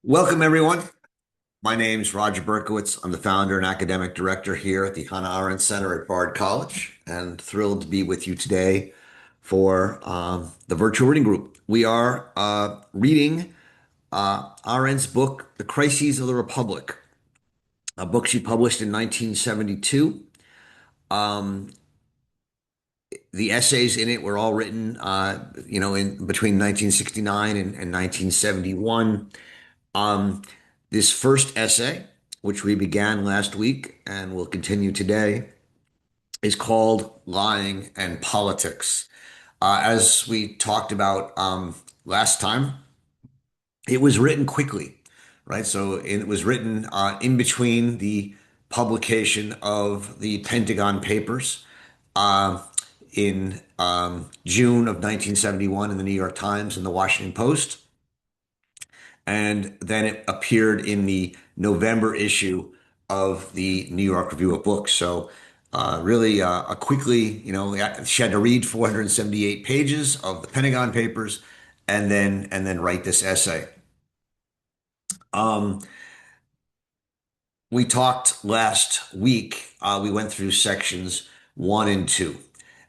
Welcome, everyone. My name's Roger Berkowitz. I'm the founder and academic director here at the Hannah Arendt Center at Bard College, and thrilled to be with you today for the virtual reading group. We are reading Arendt's book, The Crises of the Republic, a book she published in 1972. Um, the essays in it were all written, in between 1969 and 1971. Um, this first essay, which we began last week and will continue today, is called Lying and Politics. As we talked about last time, it was written quickly, right? So it was written in between the publication of the Pentagon Papers uh, in June of 1971 in the New York Times and the Washington Post. And then it appeared in the November issue of the New York Review of Books. So really a quickly, she had to read 478 pages of the Pentagon Papers and then write this essay. Um, we talked last week. We went through sections one and two,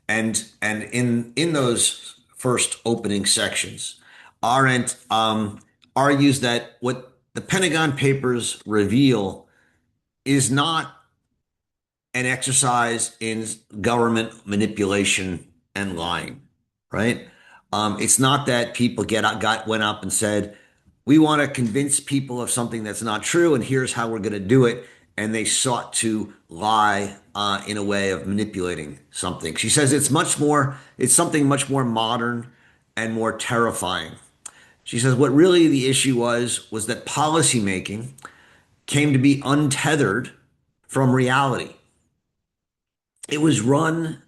and in those first opening sections, Arendt argues that what the Pentagon Papers reveal is not an exercise in government manipulation and lying, right? It's not that people went up and said, "We want to convince people of something that's not true, and here's how we're going to do it," and they sought to lie in a way of manipulating something. She says it's something much more modern and more terrifying. She says what really the issue was that policymaking came to be untethered from reality. It was run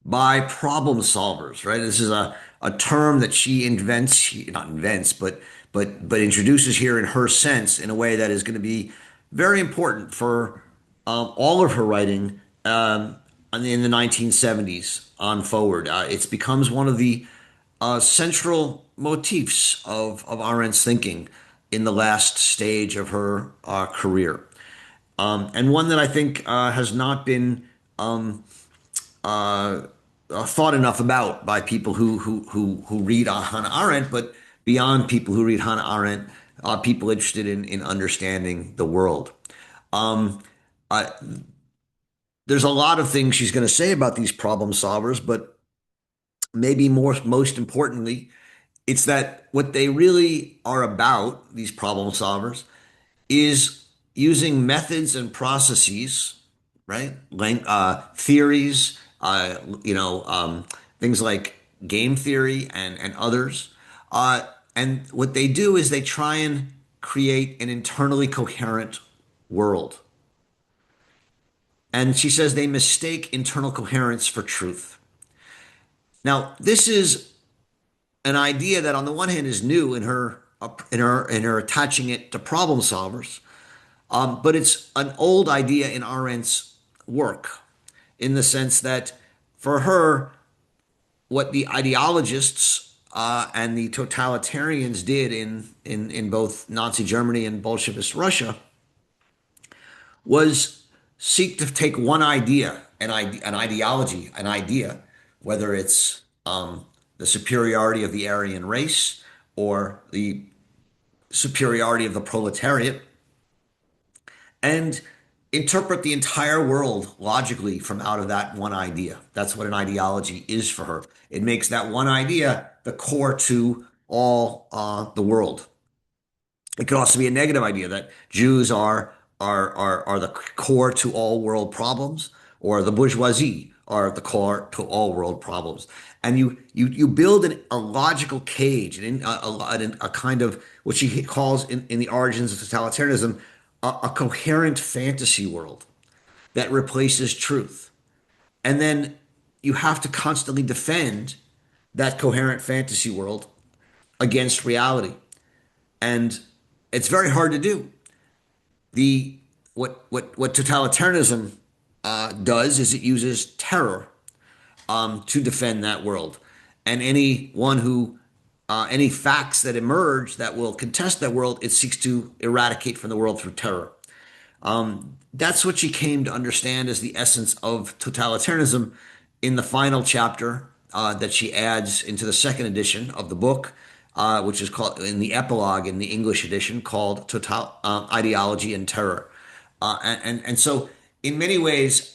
by problem solvers, right? This is a term that she not invents, but introduces here in her sense in a way that is going to be very important for all of her writing in the 1970s on forward. It becomes one of the central motifs of Arendt's thinking in the last stage of her career, and one that I think has not been uh, thought enough about by people who read Hannah Arendt, but beyond people who read Hannah Arendt, people interested in understanding the world. Um, uh, there's a lot of things she's going to say about these problem solvers, but maybe most importantly, it's that what they really are about, these problem solvers, is using methods and processes, right? Theories, things like game theory and others. And what they do is they try and create an internally coherent world. And she says they mistake internal coherence for truth. Now, this is an idea that, on the one hand, is new in her attaching it to problem solvers. But it's an old idea in Arendt's work, in the sense that for her, what the ideologists and the totalitarians did in both Nazi Germany and Bolshevist Russia was seek to take one idea, an ideology, an idea, whether it's the superiority of the Aryan race or the superiority of the proletariat, and interpret the entire world logically from out of that one idea. That's what an ideology is for her. It makes that one idea the core to all the world. It could also be a negative idea that Jews are the core to all world problems, or the bourgeoisie are the core to all world problems. And you build a logical cage, a kind of what she calls in the origins of totalitarianism, a coherent fantasy world that replaces truth. And then you have to constantly defend that coherent fantasy world against reality. And it's very hard to do. The what totalitarianism does is it uses terror to defend that world, and anyone who any facts that emerge that will contest that world, it seeks to eradicate from the world through terror. That's what she came to understand as the essence of totalitarianism in the final chapter that she adds into the second edition of the book, which is called in the epilogue in the English edition called Total Ideology and Terror. And so, in many ways,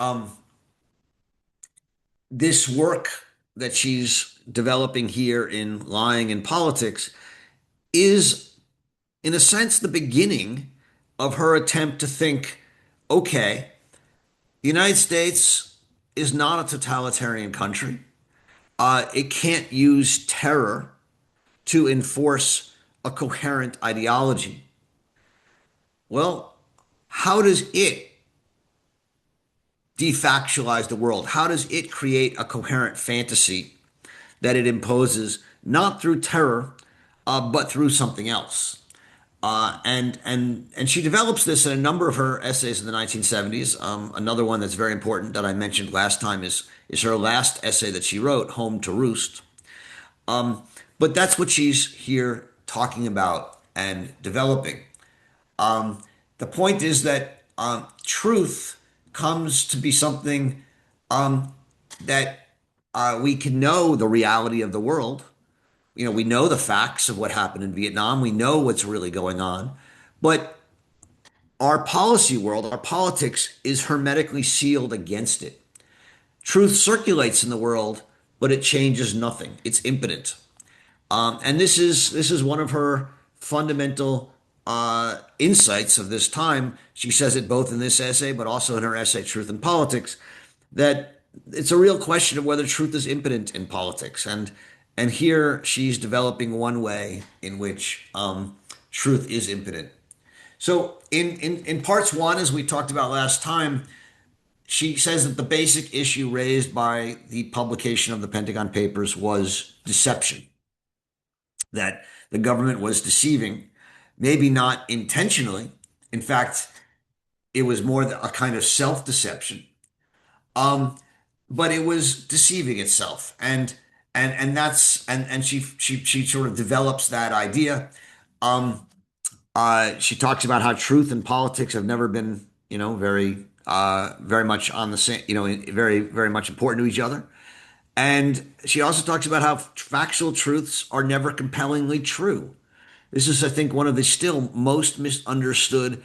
this work that she's developing here in Lying in Politics is, in a sense, the beginning of her attempt to think, okay, the United States is not a totalitarian country. It can't use terror to enforce a coherent ideology. Well, how does it defactualize the world? How does it create a coherent fantasy that it imposes not through terror, but through something else? And she develops this in a number of her essays in the 1970s. Another one that's very important that I mentioned last time is her last essay that she wrote, Home to Roost. But that's what she's here talking about and developing. The point is that truth comes to be something that we can know the reality of the world. You know, we know the facts of what happened in Vietnam. We know what's really going on. But our policy world, our politics is hermetically sealed against it. Truth circulates in the world, but it changes nothing. It's impotent. And this is one of her fundamental insights of this time. She says it both in this essay, but also in her essay "Truth and Politics," that it's a real question of whether truth is impotent in politics. And here she's developing one way in which truth is impotent. So in parts one, as we talked about last time, she says that the basic issue raised by the publication of the Pentagon Papers was deception, that the government was deceiving, maybe not intentionally. In fact, it was more a kind of self-deception. Um, but it was deceiving itself, and she sort of develops that idea. Um, she talks about how truth and politics have never been, very much on the same, very much important to each other. And she also talks about how factual truths are never compellingly true. This is, I think, one of the still most misunderstood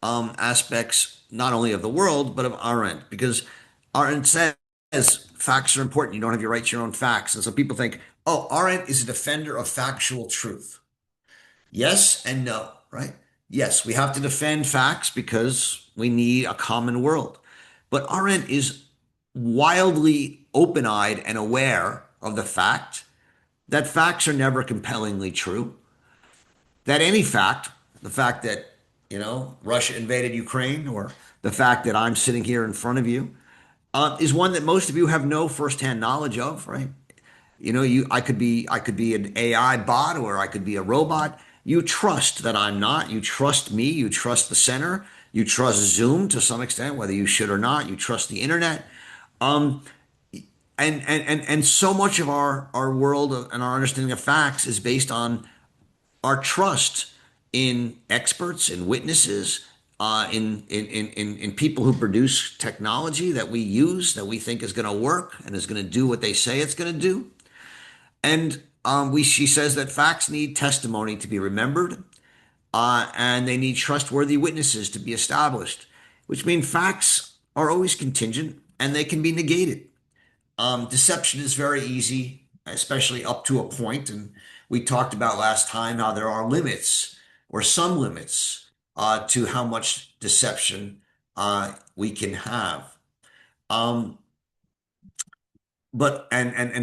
aspects, not only of the world, but of Arendt, because Arendt says facts are important. You don't have your right to your own facts. And so people think, oh, Arendt is a defender of factual truth. Yes and no, right? Yes, we have to defend facts because we need a common world. But Arendt is wildly open eyed and aware of the fact that facts are never compellingly true, that any fact, the fact that, Russia invaded Ukraine, or the fact that I'm sitting here in front of you, is one that most of you have no firsthand knowledge of, right? I could be an AI bot, or I could be a robot. You trust that I'm not. You trust me. You trust the center. You trust Zoom to some extent, whether you should or not. You trust the internet. Um, and so much of our world and our understanding of facts is based on our trust in experts, in witnesses, in people who produce technology that we use, that we think is going to work and is going to do what they say it's going to do. And she says that facts need testimony to be remembered, and they need trustworthy witnesses to be established, which means facts are always contingent and they can be negated. Deception is very easy, especially up to a point. And we talked about last time how there are limits, or some limits, to how much deception we can have. Um, but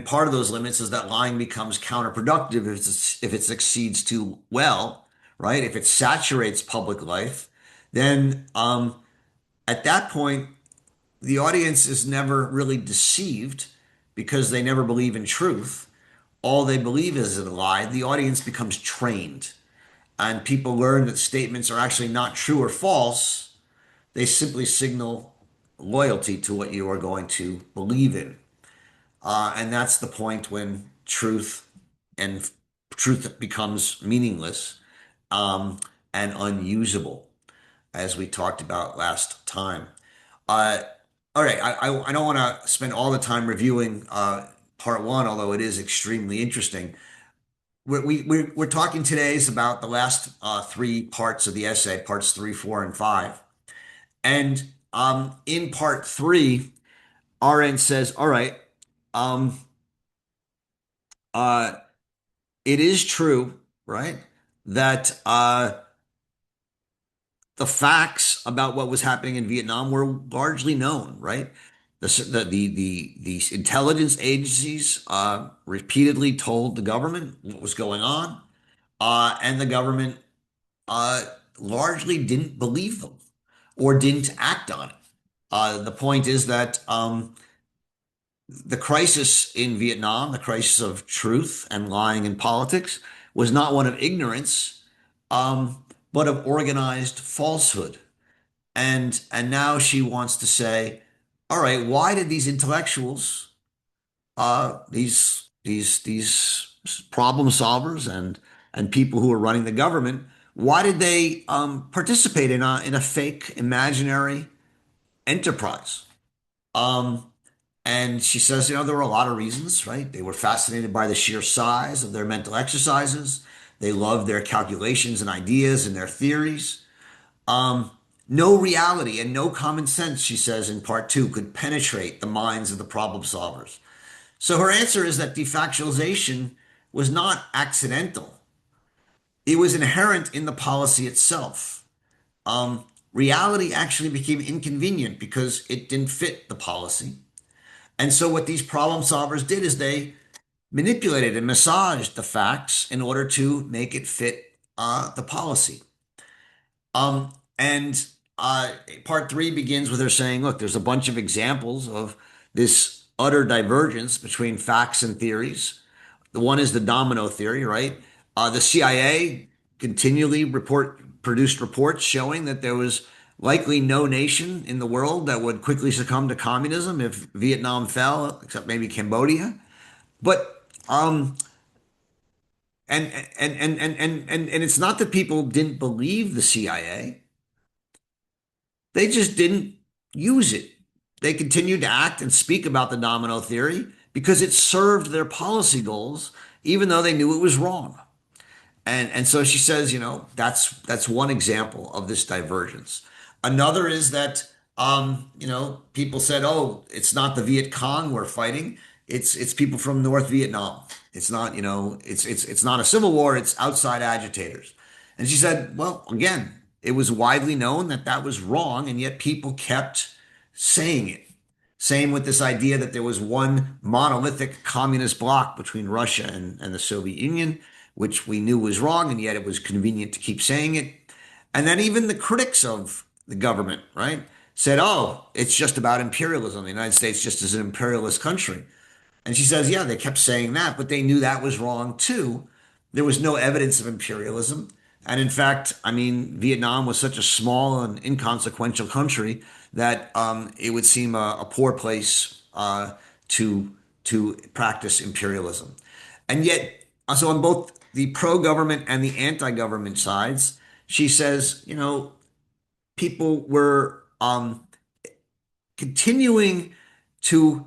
part of those limits is that lying becomes counterproductive if it succeeds too well, right? If it saturates public life, then at that point the audience is never really deceived because they never believe in truth. All they believe is a lie. The audience becomes trained, and people learn that statements are actually not true or false. They simply signal loyalty to what you are going to believe in. And that's the point when truth and truth becomes meaningless, um, and unusable, as we talked about last time. Uh, all right, I don't want to spend all the time reviewing part one, although it is extremely interesting. We're talking today is about the last three parts of the essay, parts three, four, and five. And in part three, Arendt says, all right, um, uh, it is true, right, that the facts about what was happening in Vietnam were largely known, right? The intelligence agencies repeatedly told the government what was going on, and the government uh, largely didn't believe them or didn't act on it. The point is that the crisis in Vietnam, the crisis of truth and lying in politics, was not one of ignorance, but of organized falsehood. And now she wants to say, all right, why did these intellectuals, these problem solvers and people who are running the government, why did they participate in a fake imaginary enterprise? Um, and she says, there were a lot of reasons, right? They were fascinated by the sheer size of their mental exercises. They loved their calculations and ideas and their theories. Um, no reality and no common sense, she says in part two, could penetrate the minds of the problem solvers. So her answer is that defactualization was not accidental. It was inherent in the policy itself. Reality actually became inconvenient because it didn't fit the policy. And so what these problem solvers did is they manipulated and massaged the facts in order to make it fit the policy. And part three begins with her saying, look, there's a bunch of examples of this utter divergence between facts and theories. The one is the domino theory, right? The CIA continually produced reports showing that there was likely no nation in the world that would quickly succumb to communism if Vietnam fell, except maybe Cambodia. But and it's not that people didn't believe the CIA. They just didn't use it. They continued to act and speak about the domino theory because it served their policy goals, even though they knew it was wrong. And so she says, that's one example of this divergence. Another is that people said, oh, it's not the Viet Cong we're fighting. It's people from North Vietnam. It's not, it's not a civil war, it's outside agitators. And she said, well, again, it was widely known that that was wrong, and yet people kept saying it. Same with this idea that there was one monolithic communist bloc between Russia and the Soviet Union, which we knew was wrong, and yet it was convenient to keep saying it. And then even the critics of the government, right, said, oh, it's just about imperialism. The United States just is an imperialist country. And she says, yeah, they kept saying that, but they knew that was wrong too. There was no evidence of imperialism. And in fact, I mean, Vietnam was such a small and inconsequential country that it would seem a poor place to practice imperialism. And yet, so on both the pro-government and the anti-government sides, she says, people were continuing to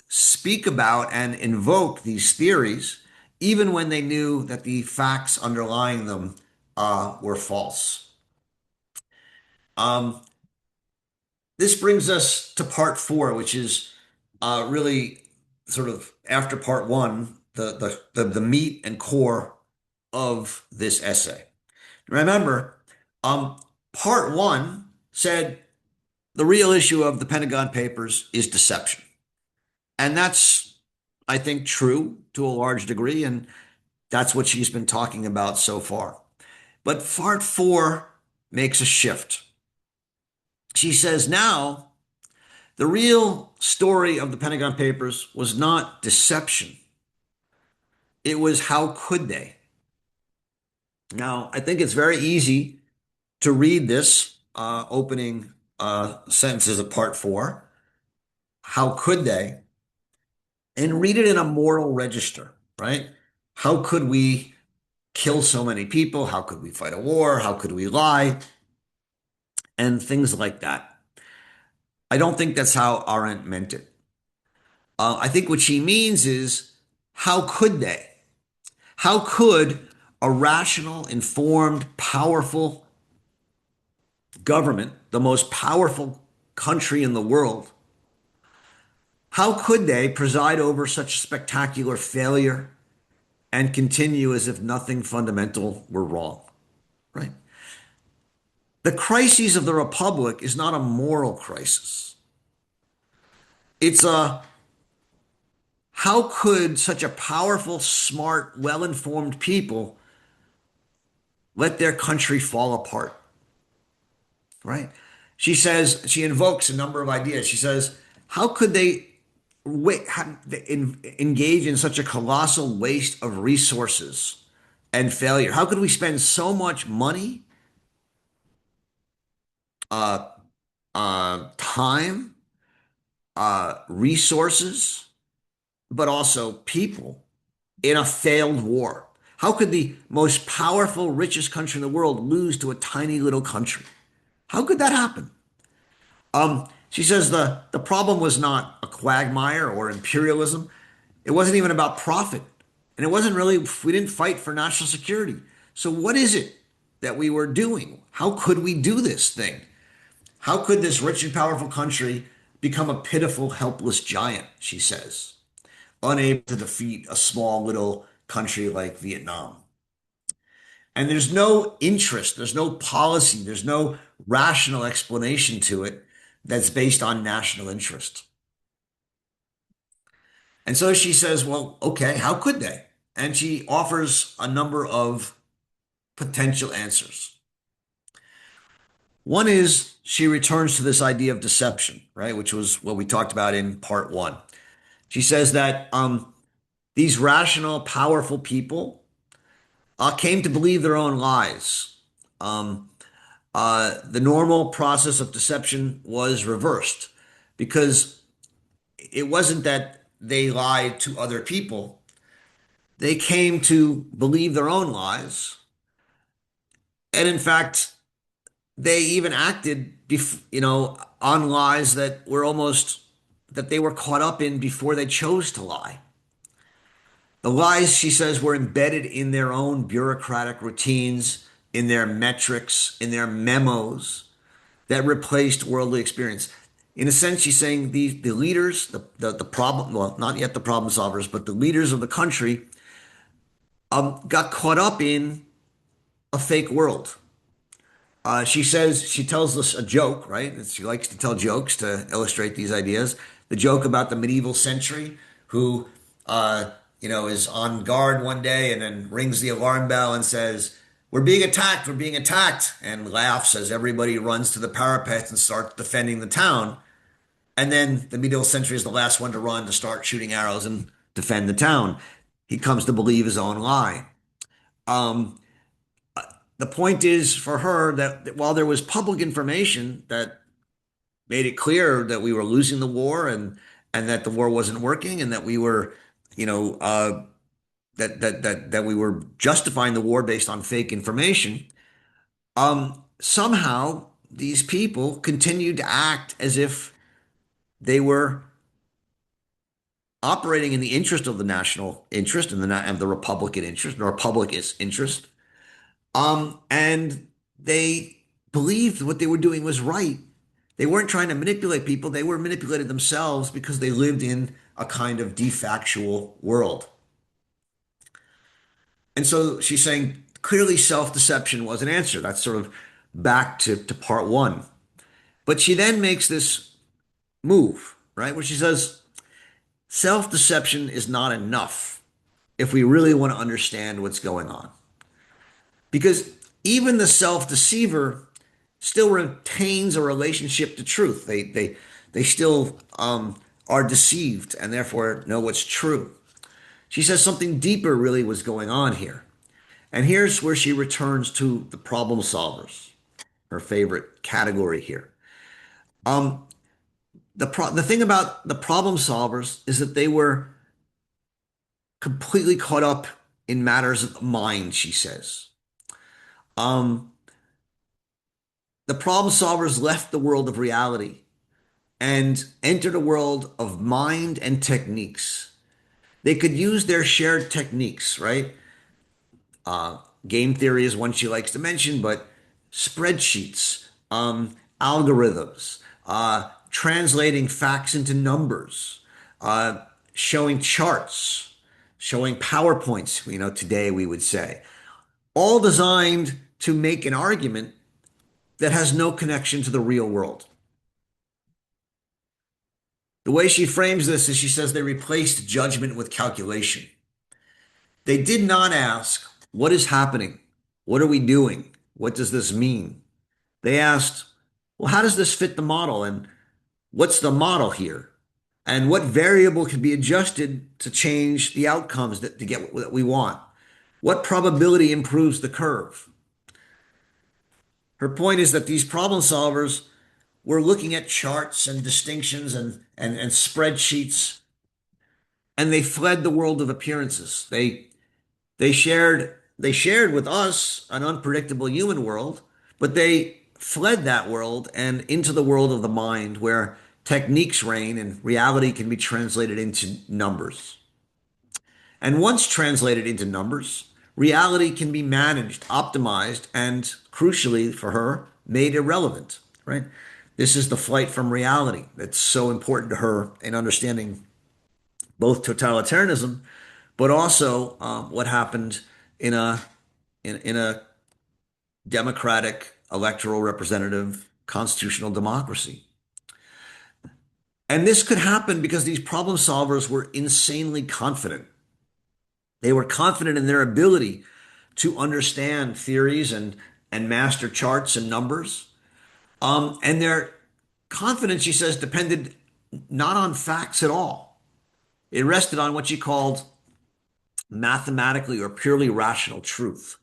speak about and invoke these theories, even when they knew that the facts underlying them were false. Um, this brings us to part four, which is really sort of after part one, the meat and core of this essay. Remember, part one said the real issue of the Pentagon Papers is deception. And that's, I think, true to a large degree. And that's what she's been talking about so far. But part four makes a shift. She says now the real story of the Pentagon Papers was not deception. It was how could they? Now, I think it's very easy to read this opening sentences of part four. How could they? And read it in a moral register, right? How could we kill so many people? How could we fight a war? How could we lie? And things like that. I don't think that's how Arendt meant it. I think what she means is, how could they? How could a rational, informed, powerful government, the most powerful country in the world, how could they preside over such a spectacular failure and continue as if nothing fundamental were wrong, right? The crisis of the Republic is not a moral crisis. It's a how could such a powerful, smart, well-informed people let their country fall apart, right? She says, she invokes a number of ideas. She says, how could they engage in such a colossal waste of resources and failure? How could we spend so much money, uh, time, resources, but also people in a failed war? How could the most powerful, richest country in the world lose to a tiny little country? How could that happen? She says the problem was not a quagmire or imperialism. It wasn't even about profit. And it wasn't really, we didn't fight for national security. So what is it that we were doing? How could we do this thing? How could this rich and powerful country become a pitiful, helpless giant, she says, unable to defeat a small little country like Vietnam? And there's no interest, there's no policy, there's no rational explanation to it that's based on national interest. And so she says, well, okay, how could they? And she offers a number of potential answers. One is she returns to this idea of deception, right? Which was what we talked about in part one. She says that these rational, powerful people came to believe their own lies. Um, the normal process of deception was reversed because it wasn't that they lied to other people. They came to believe their own lies. And in fact, they even acted, on lies that were almost that they were caught up in before they chose to lie. The lies, she says, were embedded in their own bureaucratic routines, in their metrics, in their memos that replaced worldly experience. In a sense, she's saying the leaders, the problem, well, not yet the problem solvers, but the leaders of the country got caught up in a fake world. She says, she tells us a joke, right? She likes to tell jokes to illustrate these ideas. The joke about the medieval sentry who, is on guard one day and then rings the alarm bell and says, we're being attacked, we're being attacked, and laughs as everybody runs to the parapet and starts defending the town. And then the medieval sentry is the last one to run to start shooting arrows and defend the town. He comes to believe his own lie. Um, the point is for her that while there was public information that made it clear that we were losing the war and that the war wasn't working and that we were, that we were justifying the war based on fake information, somehow these people continued to act as if they were operating in the interest of the national interest and the Republican interest, the Republic's interest. And they believed what they were doing was right. They weren't trying to manipulate people. They were manipulated themselves because they lived in a kind of defactual world. And so she's saying clearly self-deception was an answer. That's sort of back to part one. But she then makes this move, right? Where she says self-deception is not enough if we really want to understand what's going on. Because even the self-deceiver still retains a relationship to truth. They still are deceived and therefore know what's true. She says something deeper really was going on here. And here's where she returns to the problem solvers, her favorite category here. The thing about the problem solvers is that they were completely caught up in matters of mind, she says. Um, the problem solvers left the world of reality and entered a world of mind and techniques. They could use their shared techniques, right? Game theory is one she likes to mention, but spreadsheets, algorithms, translating facts into numbers, uh, showing charts, showing PowerPoints, today we would say, all designed to make an argument that has no connection to the real world. The way she frames this is she says they replaced judgment with calculation. They did not ask, what is happening? What are we doing? What does this mean? They asked, well, how does this fit the model? And what's the model here? And what variable can be adjusted to change the outcomes to get what we want? What probability improves the curve? Her point is that these problem solvers were looking at charts and distinctions and spreadsheets, and they fled the world of appearances. They shared with us an unpredictable human world, but they fled that world and into the world of the mind where techniques reign and reality can be translated into numbers. And once translated into numbers, reality can be managed, optimized, and crucially for her, made irrelevant, right? This is the flight from reality that's so important to her in understanding both totalitarianism, but also what happened in a democratic, electoral, representative, constitutional democracy. And this could happen because these problem solvers were insanely confident. They were confident in their ability to understand theories and master charts and numbers. And their confidence, she says, depended not on facts at all. It rested on what she called mathematically or purely rational truth.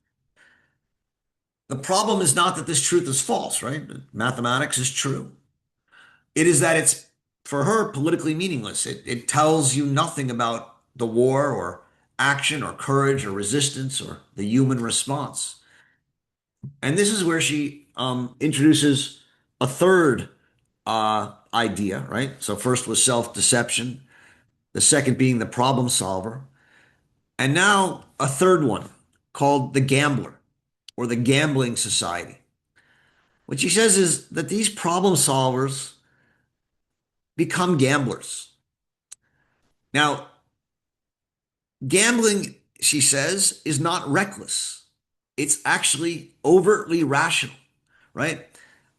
The problem is not that this truth is false, right? Mathematics is true. It is that it's, for her, politically meaningless. It tells you nothing about the war or action or courage or resistance or the human response. And this is where she introduces a third idea, right? So first was self-deception, the second being the problem solver, and now a third one called the gambler or the gambling society. What she says is that these problem solvers become gamblers. Now, gambling, she says, is not reckless. It's actually overtly rational, right?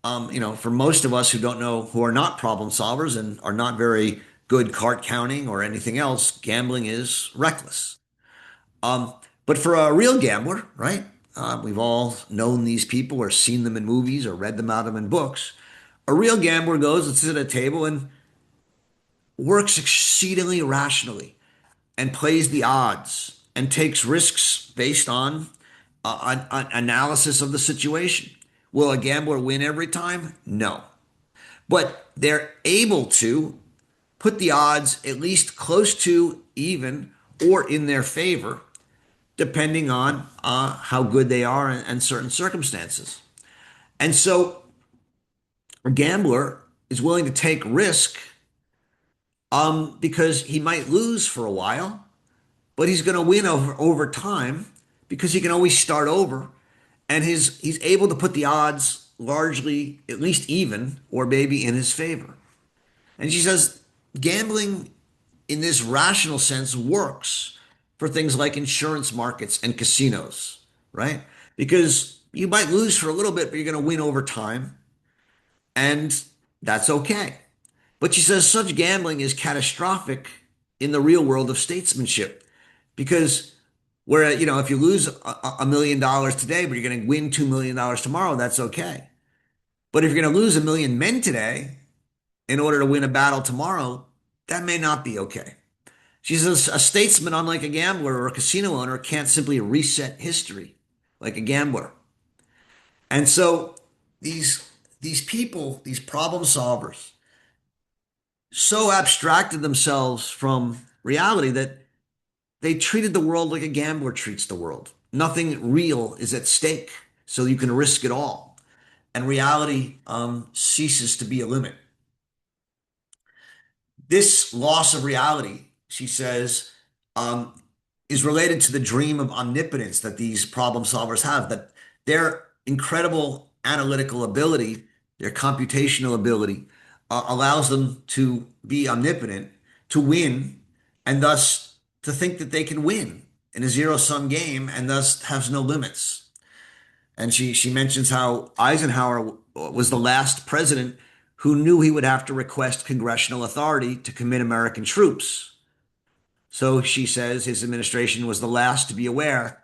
For most of us who don't know, who are not problem solvers and are not very good card counting or anything else, gambling is reckless. Um, but for a real gambler, right? We've all known these people or seen them in movies or read them out of in books. A real gambler goes and sits at a table and works exceedingly rationally and plays the odds and takes risks based on an analysis of the situation. Will a gambler win every time? No. But they're able to put the odds at least close to even or in their favor, depending on how good they are in certain circumstances. And so a gambler is willing to take risk because he might lose for a while, but he's going to win over time because he can always start over, and he's able to put the odds largely at least even or maybe in his favor. And she says gambling in this rational sense works for things like insurance markets and casinos, right? Because you might lose for a little bit, but you're going to win over time, and that's okay. But she says such gambling is catastrophic in the real world of statesmanship because where, if you lose $1 million today, but you're going to win $2 million tomorrow, that's okay. But if you're going to lose 1 million men today in order to win a battle tomorrow, that may not be okay. She says a statesman, unlike a gambler or a casino owner, can't simply reset history like a gambler. And so these people, these problem solvers, so abstracted themselves from reality that they treated the world like a gambler treats the world. Nothing real is at stake, so you can risk it all. And reality ceases to be a limit. This loss of reality, she says, um, is related to the dream of omnipotence that these problem solvers have, that their incredible analytical ability, their computational ability, allows them to be omnipotent, to win, and thus to think that they can win in a zero-sum game and thus has no limits. And she mentions how Eisenhower was the last president who knew he would have to request congressional authority to commit American troops. So she says his administration was the last to be aware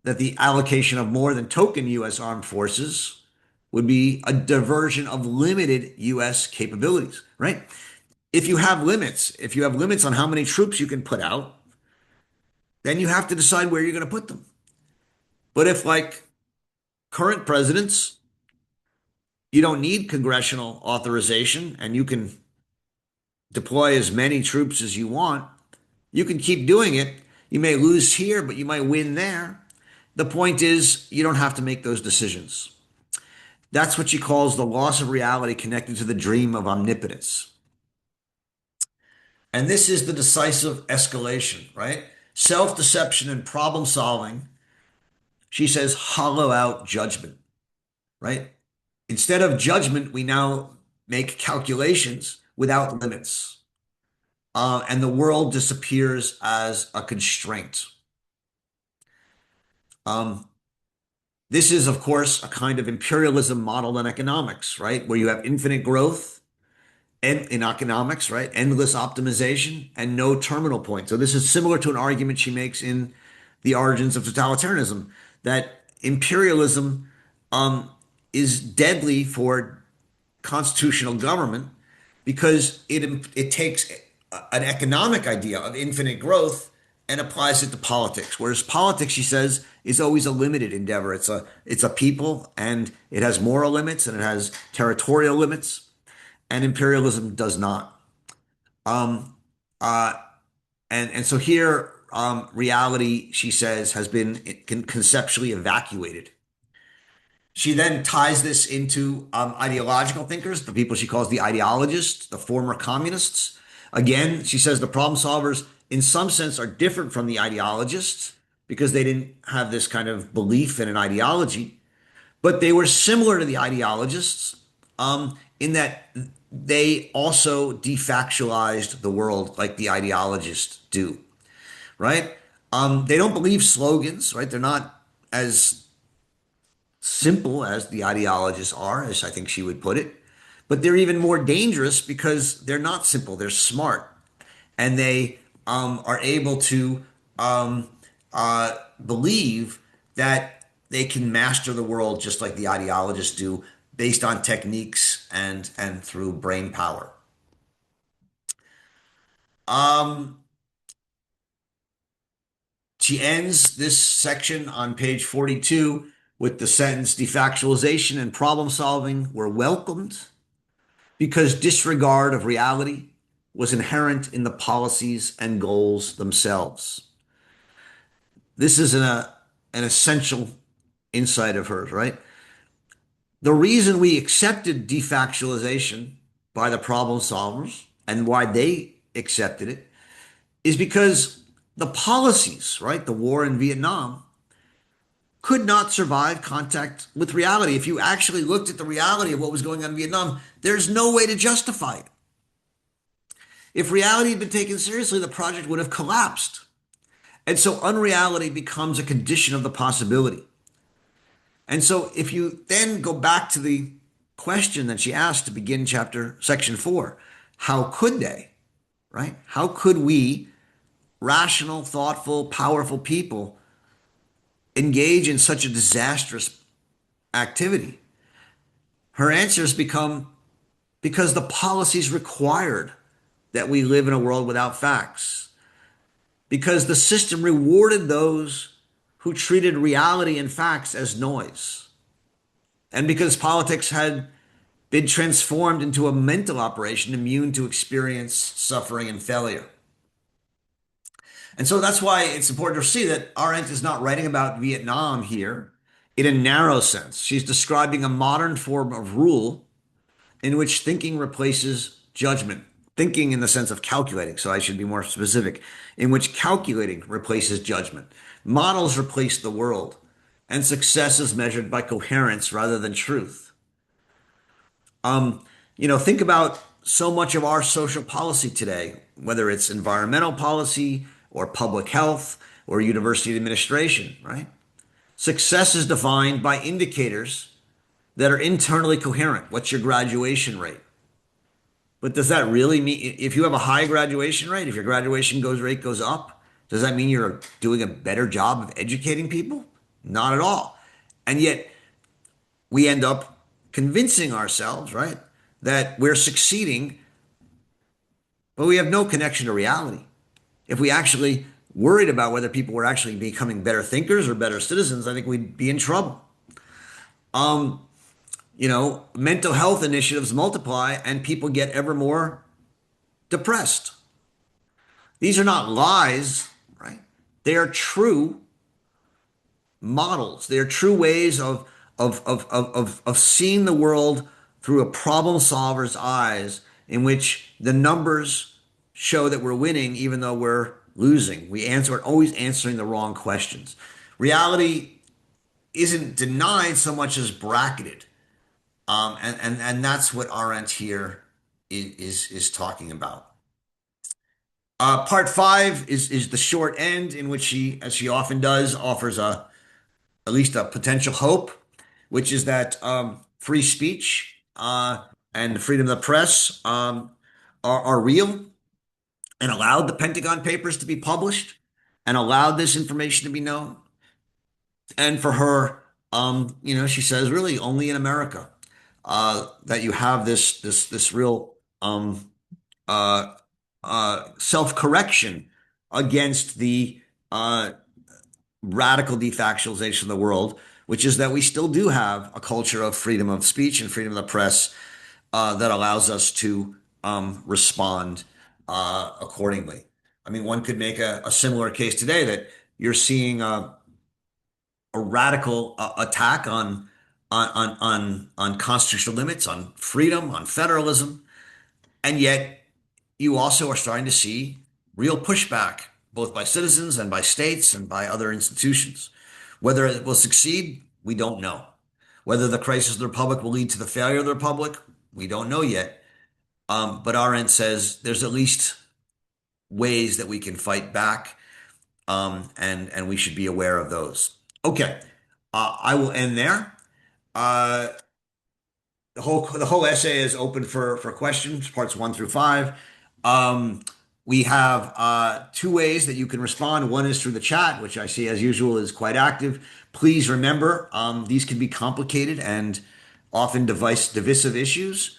that the allocation of more than token U.S. armed forces would be a diversion of limited U.S. capabilities, right? If you have limits on how many troops you can put out, then you have to decide where you're going to put them. But if, like current presidents, you don't need congressional authorization and you can deploy as many troops as you want, you can keep doing it. You may lose here, but you might win there. The point is, you don't have to make those decisions. That's what she calls the loss of reality connected to the dream of omnipotence. And this is the decisive escalation, right? Self-deception and problem solving, she says, hollow out judgment, right? Instead of judgment, we now make calculations without limits. And the world disappears as a constraint. Um, this is, of course, a kind of imperialism model in economics, right? Where you have infinite growth and in economics, right? Endless optimization and no terminal point. So this is similar to an argument she makes in The Origins of Totalitarianism, that imperialism is deadly for constitutional government because it takes an economic idea of infinite growth and applies it to politics. Whereas politics, she says, is always a limited endeavor. It's a people, and it has moral limits and it has territorial limits, and imperialism does not. Um, uh, and so here, reality, she says, has been conceptually evacuated. She then ties this into ideological thinkers, the people she calls the ideologists, the former communists. Again, she says the problem solvers, in some sense, are different from the ideologists because they didn't have this kind of belief in an ideology, but they were similar to the ideologists in that they also defactualized the world like the ideologists do, right? They don't believe slogans, right? They're not as simple as the ideologists are, as I think she would put it, but they're even more dangerous because they're not simple. They're smart, and they are able to believe that they can master the world just like the ideologists do, based on techniques and through brain power. Um, she ends this section on page 42 with the sentence, defactualization and problem solving were welcomed because disregard of reality was inherent in the policies and goals themselves. This is an essential insight of hers, right? The reason we accepted defactualization by the problem solvers and why they accepted it is because the policies, right? The war in Vietnam could not survive contact with reality. If you actually looked at the reality of what was going on in Vietnam, there's no way to justify it. If reality had been taken seriously, the project would have collapsed. And so unreality becomes a condition of the possibility. And so if you then go back to the question that she asked to begin section 4, how could they, right? How could we, rational, thoughtful, powerful people, engage in such a disastrous activity? Her answers become because the policies required that we live in a world without facts, because the system rewarded those who treated reality and facts as noise, and because politics had been transformed into a mental operation immune to experience, suffering, and failure. And so that's why it's important to see that Arendt is not writing about Vietnam here in a narrow sense. She's describing a modern form of rule in which thinking replaces judgment. Thinking in the sense of calculating, so I should be more specific, in which calculating replaces judgment. Models replace the world, and success is measured by coherence rather than truth. Um, think about so much of our social policy today, whether it's environmental policy or public health or university administration, right? Success is defined by indicators that are internally coherent. What's your graduation rate? But does that really mean if you have a high graduation rate, if your graduation goes rate goes up, does that mean you're doing a better job of educating people? Not at all. And yet we end up convincing ourselves, right, that we're succeeding, but we have no connection to reality. If we actually worried about whether people were actually becoming better thinkers or better citizens, I think we'd be in trouble. Um, Mental health initiatives multiply and people get ever more depressed. These are not lies, right? They are true models. They are true ways of seeing the world through a problem solver's eyes in which the numbers show that we're winning even though we're losing. We're always answering the wrong questions. Reality isn't denied so much as bracketed. And that's what Arendt here is talking about. Part five is the short end, in which she, as she often does, offers at least a potential hope, which is that free speech and freedom of the press are real and allowed the Pentagon Papers to be published and allowed this information to be known. And for her, she says, really only in America that you have this real uh, self-correction against the radical defactualization of the world, which is that we still do have a culture of freedom of speech and freedom of the press that allows us to respond accordingly. I mean, one could make a similar case today that you're seeing a radical attack on constitutional limits, on freedom, on federalism, and yet you also are starting to see real pushback, both by citizens and by states and by other institutions. Whether it will succeed, we don't know. Whether the crisis of the republic will lead to the failure of the republic, we don't know yet. But Arendt says there's at least ways that we can fight back, and we should be aware of those. Okay, I will end there. Uh, the whole essay is open for questions, parts 1 through 5. Um, we have two ways that you can respond. One is through the chat, which I see as usual is quite active. Please remember, these can be complicated and often divisive issues.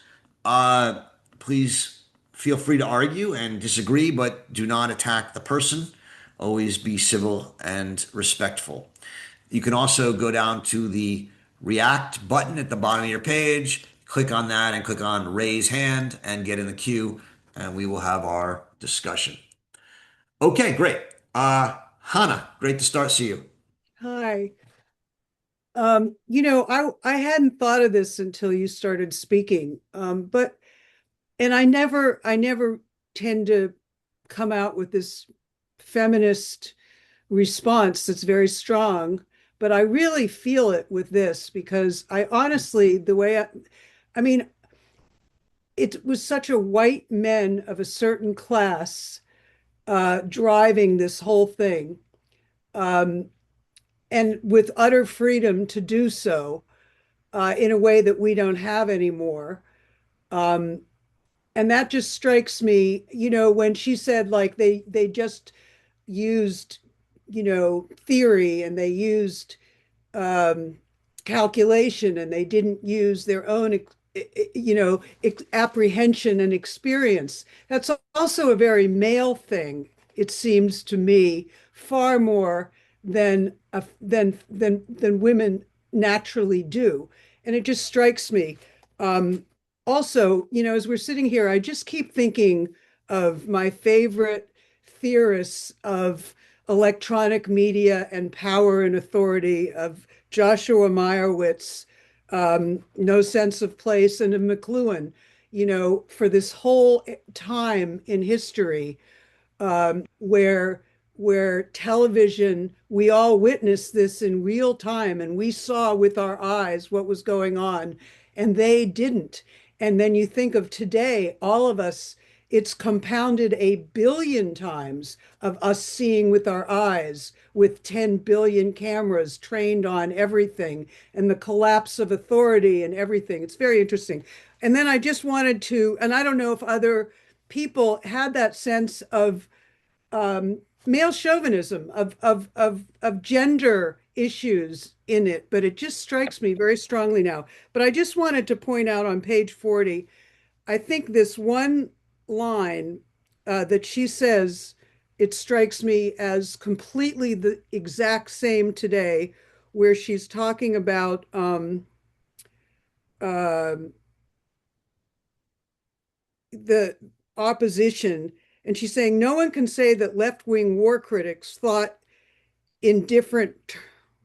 Please feel free to argue and disagree, but do not attack the person. Always be civil and respectful. You can also go down to the React button at the bottom of your page, click on that and click on raise hand and get in the queue, and we will have our discussion. Okay, great. Hannah, great to see you. Hi. I hadn't thought of this until you started speaking. But and I never tend to come out with this feminist response that's very strong, but I really feel it with this because I honestly, I mean, it was such a white men of a certain class driving this whole thing. Um, and with utter freedom to do so in a way that we don't have anymore. Um, and that just strikes me, when she said like they just used, theory and they used um, calculation and they didn't use their own, apprehension and experience. That's also a very male thing, it seems to me, far more than women naturally do. And it just strikes me. Also, as we're sitting here, I just keep thinking of my favorite theorists of electronic media and power and authority, of Joshua Meyerowitz, No Sense of Place, and of McLuhan, for this whole time in history, where television, we all witnessed this in real time and we saw with our eyes what was going on, and they didn't. And then you think of today, all of us, it's compounded 1 billion times of us seeing with our eyes, with 10 billion cameras trained on everything, and the collapse of authority and everything. It's very interesting. And then I just wanted to, and I don't know if other people had that sense of male chauvinism, of gender issues in it, but it just strikes me very strongly now. But I just wanted to point out on page 40, I think this one line that she says, it strikes me as completely the exact same today, where she's talking about uh, the opposition. And she's saying, no one can say that left-wing war critics thought in different,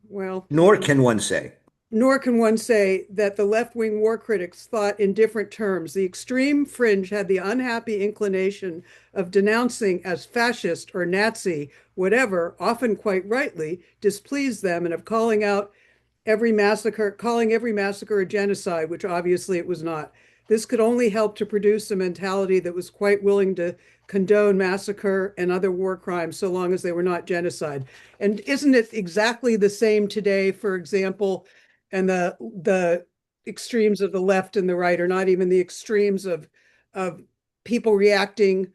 well, Nor can one say. nor can one say that the left-wing war critics thought in different terms. The extreme fringe had the unhappy inclination of denouncing as fascist or Nazi whatever, often quite rightly, displeased them, and of calling every massacre a genocide, which obviously it was not. This could only help to produce a mentality that was quite willing to condone massacre and other war crimes so long as they were not genocide. And isn't it exactly the same today, for example, and the extremes of the left and the right are not even the extremes of people reacting,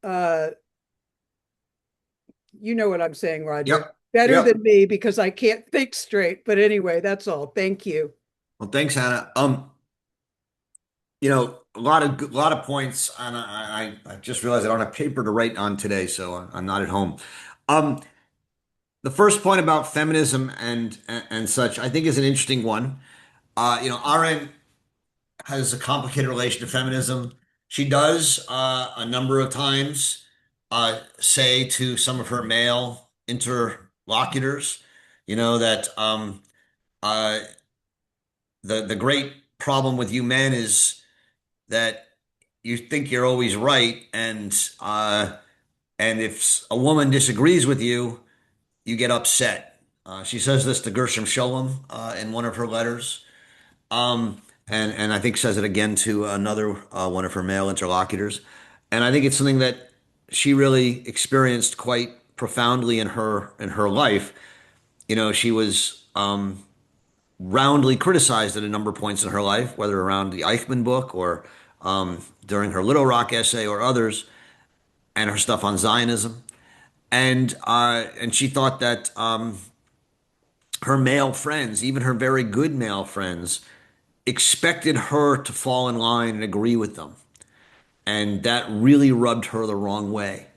uh, you know what I'm saying, Roger, Yep. better Yep. than me because I can't think straight. But anyway, that's all. Thank you. Well, thanks, Hannah. A lot of points, and I just realized I don't have paper to write on today, so I'm not at home. Um, the first point about feminism and such, I think, is an interesting one. Arendt has a complicated relation to feminism. She does a number of times say to some of her male interlocutors, that uh, the great problem with you men is that you think you're always right, and if a woman disagrees with you, you get upset. She says this to Gershom Scholem in one of her letters, and I think says it again to another one of her male interlocutors. And I think it's something that she really experienced quite profoundly in her life. She was roundly criticized at a number of points in her life, whether around the Eichmann book or during her Little Rock essay or others, and her stuff on Zionism. And she thought that her male friends, even her very good male friends, expected her to fall in line and agree with them, and that really rubbed her the wrong way.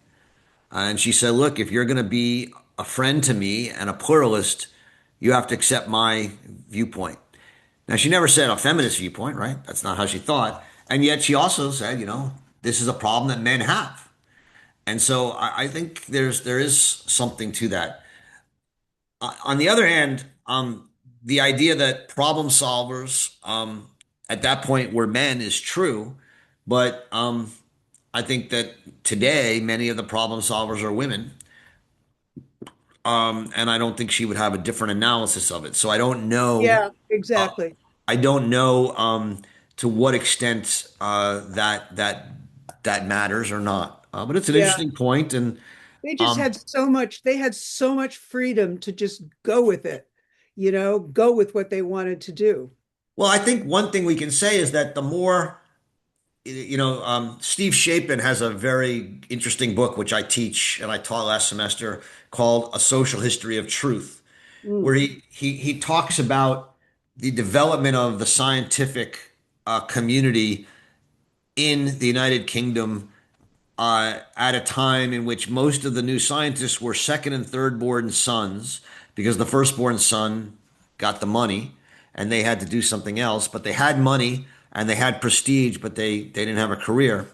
And she said, "Look, if you're going to be a friend to me and a pluralist, you have to accept my viewpoint." Now, she never said a feminist viewpoint, right? That's not how she thought. And yet she also said, this is a problem that men have. And so I think there is something to that. On the other hand, the idea that problem solvers at that point were men is true, but I think that today many of the problem solvers are women, and I don't think she would have a different analysis of it. So I don't know. Yeah, Uh, exactly. I don't know to what extent that matters or not. But it's an Yeah. interesting point, and They just um, had so much, they had so much freedom to just go with it, go with what they wanted to do. well, I think one thing we can say is that the more Steve Shapin has a very interesting book which I teach and I taught last semester called A Social History of Truth, where Mm. he talks about the development of the scientific community in the United Kingdom at a time in which most of the new scientists were second and third born sons because the firstborn son got the money and they had to do something else, but they had money and they had prestige, but they didn't have a career.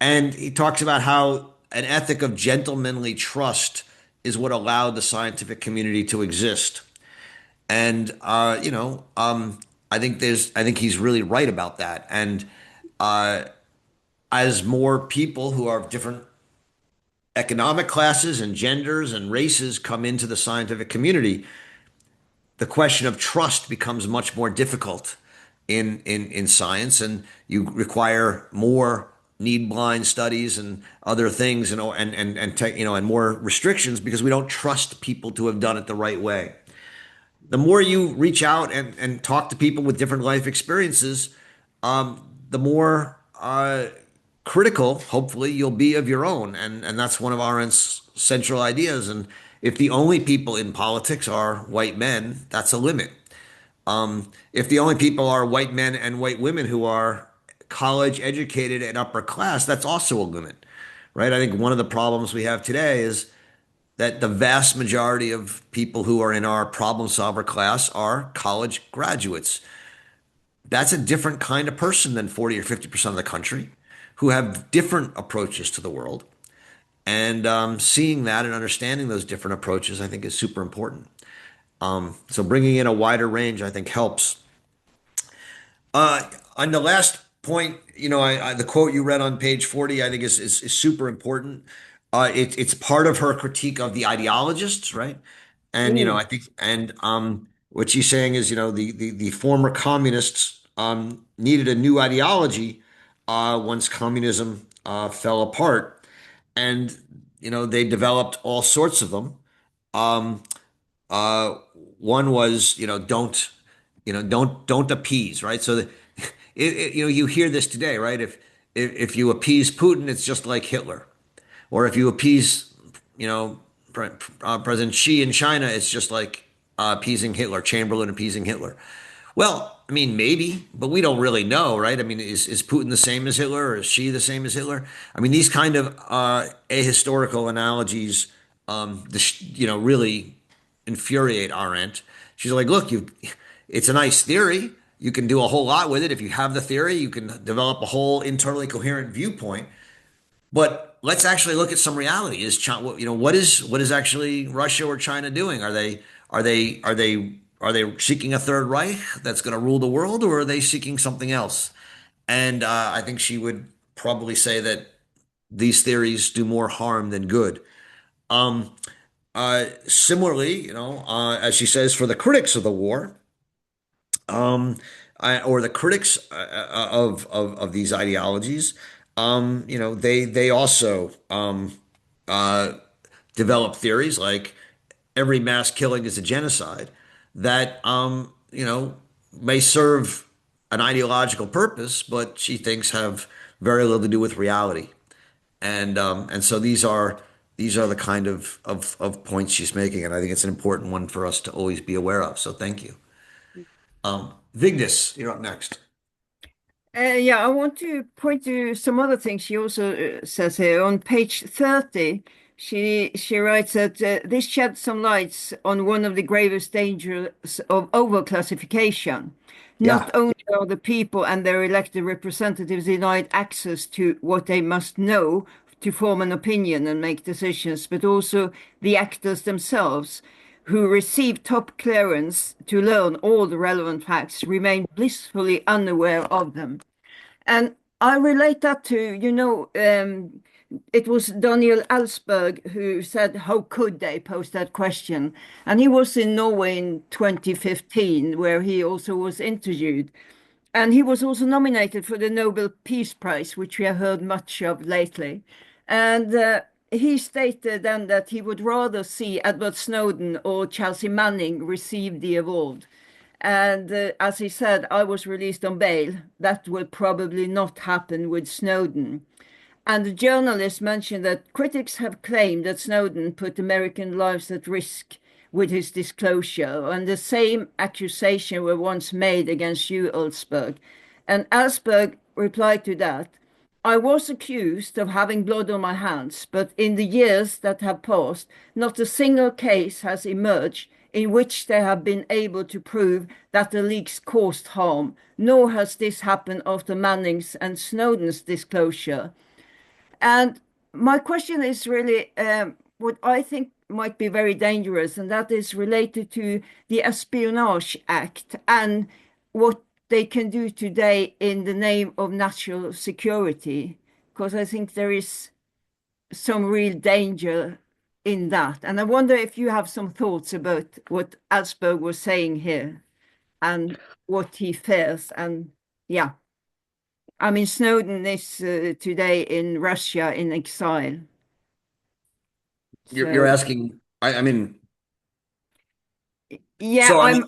And he talks about how an ethic of gentlemanly trust is what allowed the scientific community to exist. And I think he's really right about that. And as more people who are of different economic classes and genders and races come into the scientific community, the question of trust becomes much more difficult in science, and you require more need blind studies and other things, and more restrictions because we don't trust people to have done it the right way. The more you reach out and talk to people with different life experiences, the more critical, hopefully, you'll be of your own. And that's one of Arendt's central ideas. And if the only people in politics are white men, that's a limit. If the only people are white men and white women who are college educated and upper class, that's also a limit, right? I think one of the problems we have today is that the vast majority of people who are in our problem solver class are college graduates. That's a different kind of person than 40 or 50% of the country who have different approaches to the world. And seeing that and understanding those different approaches, I think, is super important. So bringing in a wider range, I think, helps. On the last point, the quote you read on page 40, I think is super important. It's part of her critique of the ideologists, right? And Mm. I think, and what she's saying is, the former communists needed a new ideology once communism fell apart, and they developed all sorts of them. Um, uh, One was, don't appease, right? So you hear this today, right? If you appease Putin, it's just like Hitler, or if you appease, you know, President Xi in China, it's just like appeasing Hitler, Chamberlain appeasing Hitler. Well, I mean, maybe, but we don't really know, right? I mean, is Putin the same as Hitler, or is Xi the same as Hitler? I mean, these kind of ahistorical analogies, really infuriate Arendt. She's like, look, it's a nice theory. You can do a whole lot with it. If you have the theory, you can develop a whole internally coherent viewpoint. But let's actually look at some reality. Is China, what is actually Russia or China doing? Are they seeking a third Reich that's going to rule the world, or are they seeking something else? And I think she would probably say that these theories do more harm than good. Um, Similarly, as she says, for the critics of the war, um, or the critics of these ideologies, they also uh, develop theories like every mass killing is a genocide that may serve an ideological purpose, but she thinks have very little to do with reality. And so these are the kind of points she's making, and I think it's an important one for us to always be aware of. So thank you. Vigdis, you're up next. Yeah, I want to point to some other things she also says here. On page 30, she writes that this sheds some lights on one of the gravest dangers of overclassification. Not Yeah. only are the people and their elected representatives denied access to what they must know to form an opinion and make decisions, but also the actors themselves, who receive top clearance to learn all the relevant facts, remain blissfully unaware of them. And I relate that to, it was Daniel Ellsberg who said, how could they pose that question? And he was in Norway in 2015, where he also was interviewed. And he was also nominated for the Nobel Peace Prize, which we have heard much of lately. And he stated then that he would rather see Edward Snowden or Chelsea Manning receive the award. And as he said, I was released on bail. That will probably not happen with Snowden. And the journalist mentioned that critics have claimed that Snowden put American lives at risk with his disclosure, and the same accusation were once made against you, Ellsberg. And Ellsberg replied to that, I was accused of having blood on my hands, but in the years that have passed, not a single case has emerged in which they have been able to prove that the leaks caused harm, nor has this happened after Manning's and Snowden's disclosure. And my question is really what I think might be very dangerous, and that is related to the Espionage Act and what they can do today in the name of national security. Because I think there is some real danger in that. And I wonder if you have some thoughts about what Ellsberg was saying here and what he fears. And yeah, I mean, Snowden is today in Russia in exile. You're So asking, I mean, yeah, so I I'm mean,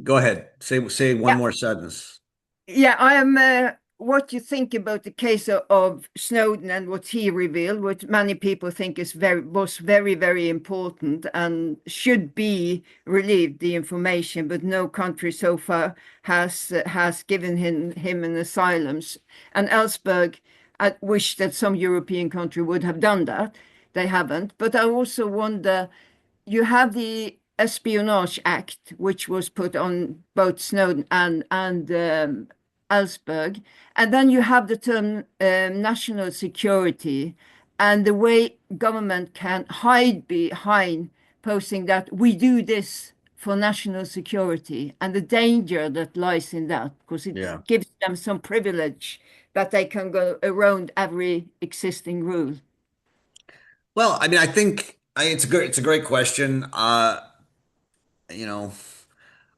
go ahead. Say one yeah, more sentence. yeah, I am. What you think about the case of Snowden and what he revealed, what many people think is very, very important and should be relieved the information, but no country so far has given him an asylum. And Ellsberg, I wish that some European country would have done that. They haven't. But I also wonder, you have the Espionage Act, which was put on both Snowden and Ellsberg, and then you have the term national security, and the way government can hide behind posting that we do this for national security, and the danger that lies in that, because it Yeah. gives them some privilege that they can go around every existing rule. Well, I mean, I think it's a great question. You know,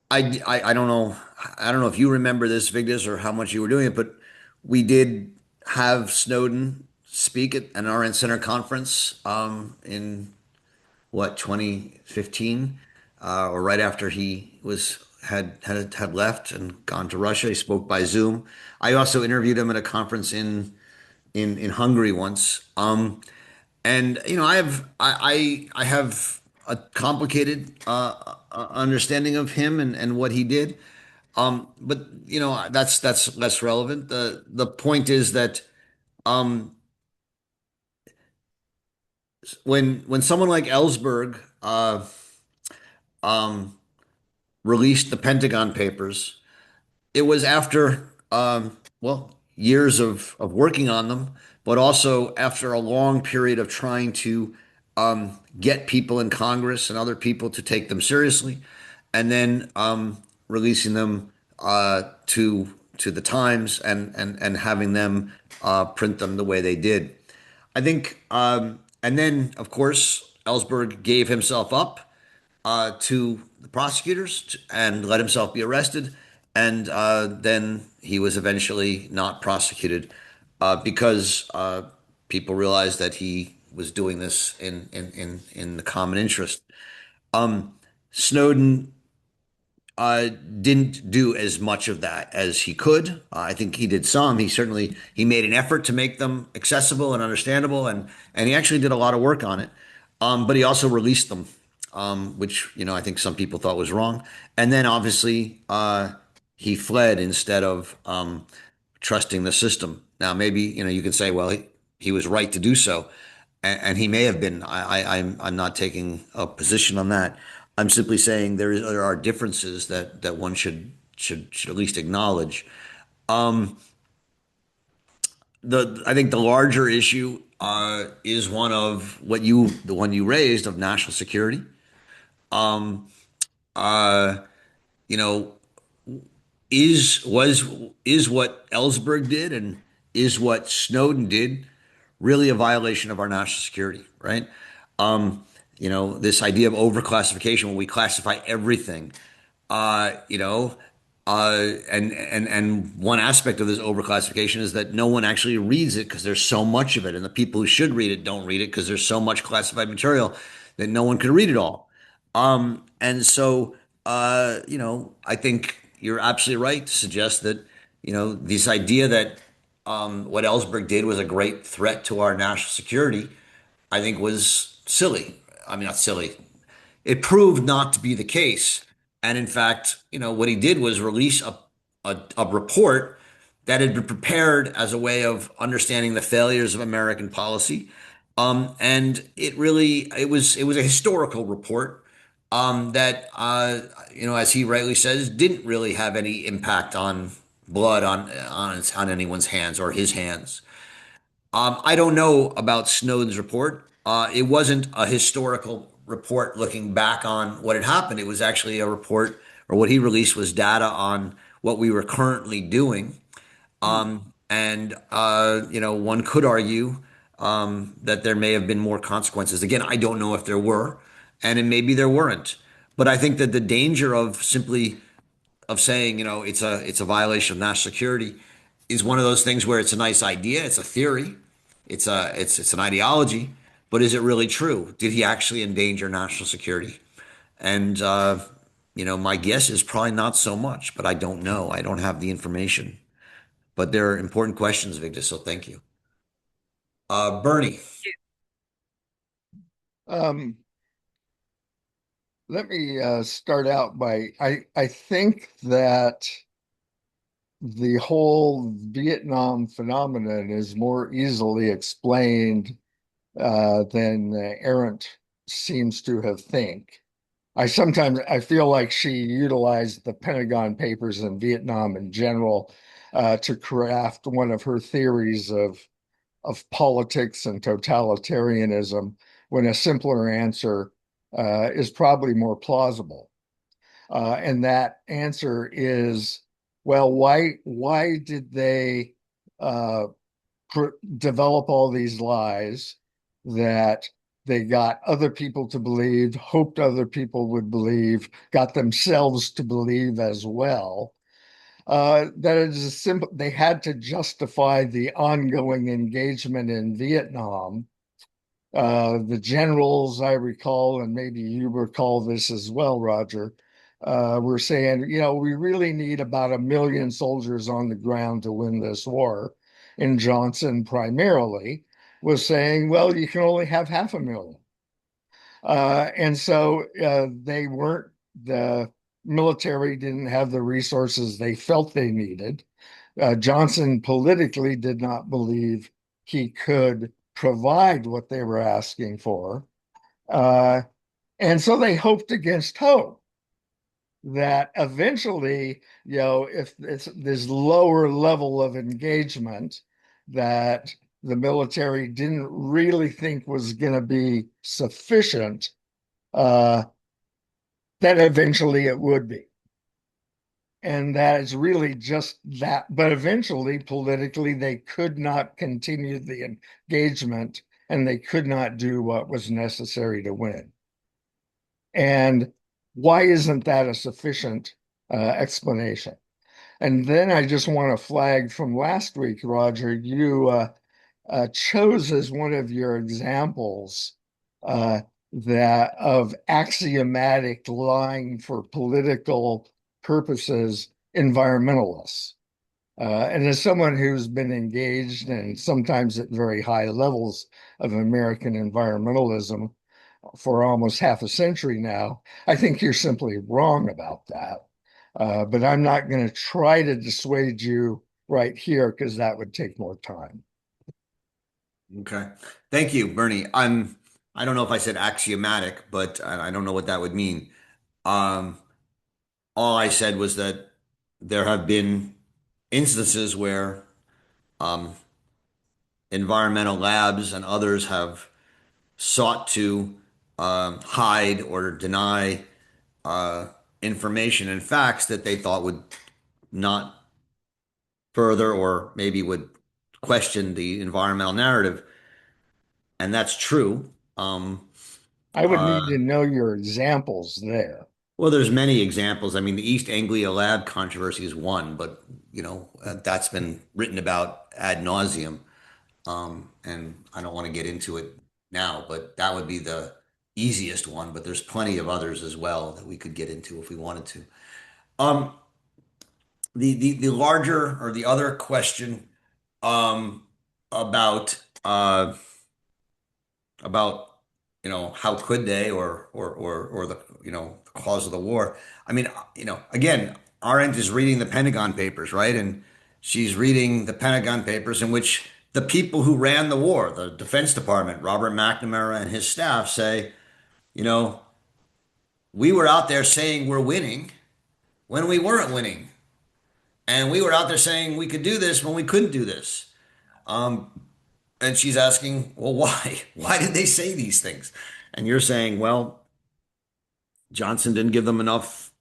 I don't know, I don't know if you remember this, Vigdis, or how much you were doing it, but we did have Snowden speak at an RN Center conference in what 2015, or right after he was had left and gone to Russia. He spoke by Zoom. I also interviewed him at a conference in Hungary once. And I have a complicated understanding of him and what he did. But that's less relevant. The point is that um, when someone like Ellsberg um, released the Pentagon Papers, it was after years of working on them, but also after a long period of trying to get people in Congress and other people to take them seriously, and then releasing them to the Times and having them print them the way they did. I think, and then of course Ellsberg gave himself up to the prosecutors and let himself be arrested. And then he was eventually not prosecuted because people realized that he was doing this in the common interest. Snowden didn't do as much of that as he could. I think he did some. He made an effort to make them accessible and understandable, and he actually did a lot of work on it. But he also released them, which I think some people thought was wrong. And then obviously he fled instead of trusting the system. Now maybe you can say, well, he was right to do so, and he may have been. I'm not taking a position on that. I'm simply saying there are differences that one should at least acknowledge. Um, the I think the larger issue is one of the one you raised of national security. Um, uh, you know, is was is what Ellsberg did and is what Snowden did really a violation of our national security, right? Um, this idea of overclassification when we classify everything, uh, you know, and one aspect of this overclassification is that no one actually reads it because there's so much of it, and the people who should read it don't read it because there's so much classified material that no one can read it all. And so, I think you're absolutely right to suggest that, this idea that what Ellsberg did was a great threat to our national security, I think was silly. I mean, not silly. It proved not to be the case. And in fact, what he did was release a report that had been prepared as a way of understanding the failures of American policy. And it was a historical report that as he rightly says, didn't really have any impact on blood on anyone's hands or his hands. I don't know about Snowden's report. It wasn't a historical report looking back on what had happened. It was actually a report, or what he released was data on what we were currently doing. Hmm. One could argue that there may have been more consequences. Again, I don't know if there were, and maybe there weren't. But I think that the danger of simply of saying, it's a violation of national security is one of those things where it's a nice idea, it's a theory, it's an ideology, but is it really true? Did he actually endanger national security? And my guess is probably not so much, but I don't know. I don't have the information. But they're important questions, Victor. So thank you, Bernie. Um, Let me start out by I think that the whole Vietnam phenomenon is more easily explained than Arendt seems to have think. I feel like she utilized the Pentagon Papers and Vietnam in general to craft one of her theories of politics and totalitarianism, when a simpler answer is probably more plausible. And that answer is, well, why did they uh, develop all these lies that they got other people to believe, hoped other people would believe, got themselves to believe as well? That it is simple. They had to justify the ongoing engagement in Vietnam. The generals, I recall, and maybe you recall this as well, Roger, were saying, we really need about 1 million soldiers on the ground to win this war. And Johnson primarily was saying, well, you can only have 500,000. And so the military didn't have the resources they felt they needed. Johnson politically did not believe he could provide what they were asking for. Uh, and so they hoped against hope that eventually, if it's this lower level of engagement that the military didn't really think was going to be sufficient, uh, that eventually it would be. And that is really just that. But eventually, politically, they could not continue the engagement and they could not do what was necessary to win. And why isn't that a sufficient explanation? And then I just want to flag from last week, Roger, you chose as one of your examples uh, that of axiomatic lying for political purposes, environmentalists. And as someone who's been engaged and sometimes at very high levels of American environmentalism for almost half a century now, I think you're simply wrong about that. But I'm not going to try to dissuade you right here because that would take more time. Okay. Thank you, Bernie. I don't know if I said axiomatic, but I don't know what that would mean. Um, all I said was that there have been instances where um, environmental labs and others have sought to hide or deny uh, information and facts that they thought would not further or maybe would question the environmental narrative. And that's true. I would Uh, need to know your examples there. well, there's many examples. I mean, the East Anglia Lab controversy is one, but that's been written about ad nauseum. And I don't want to get into it now, but that would be the easiest one. But there's plenty of others as well that we could get into if we wanted to. Um, the larger or the other question um, about about how could they or the the cause of the war. I mean, again, Arendt is reading the Pentagon Papers, right? And she's reading the Pentagon Papers in which the people who ran the war, the Defense Department, Robert McNamara and his staff say, you know, we were out there saying we're winning when we weren't winning. And we were out there saying we could do this when we couldn't do this. And she's asking, well, why? Why did they say these things? And you're saying, well, Johnson didn't give them enough,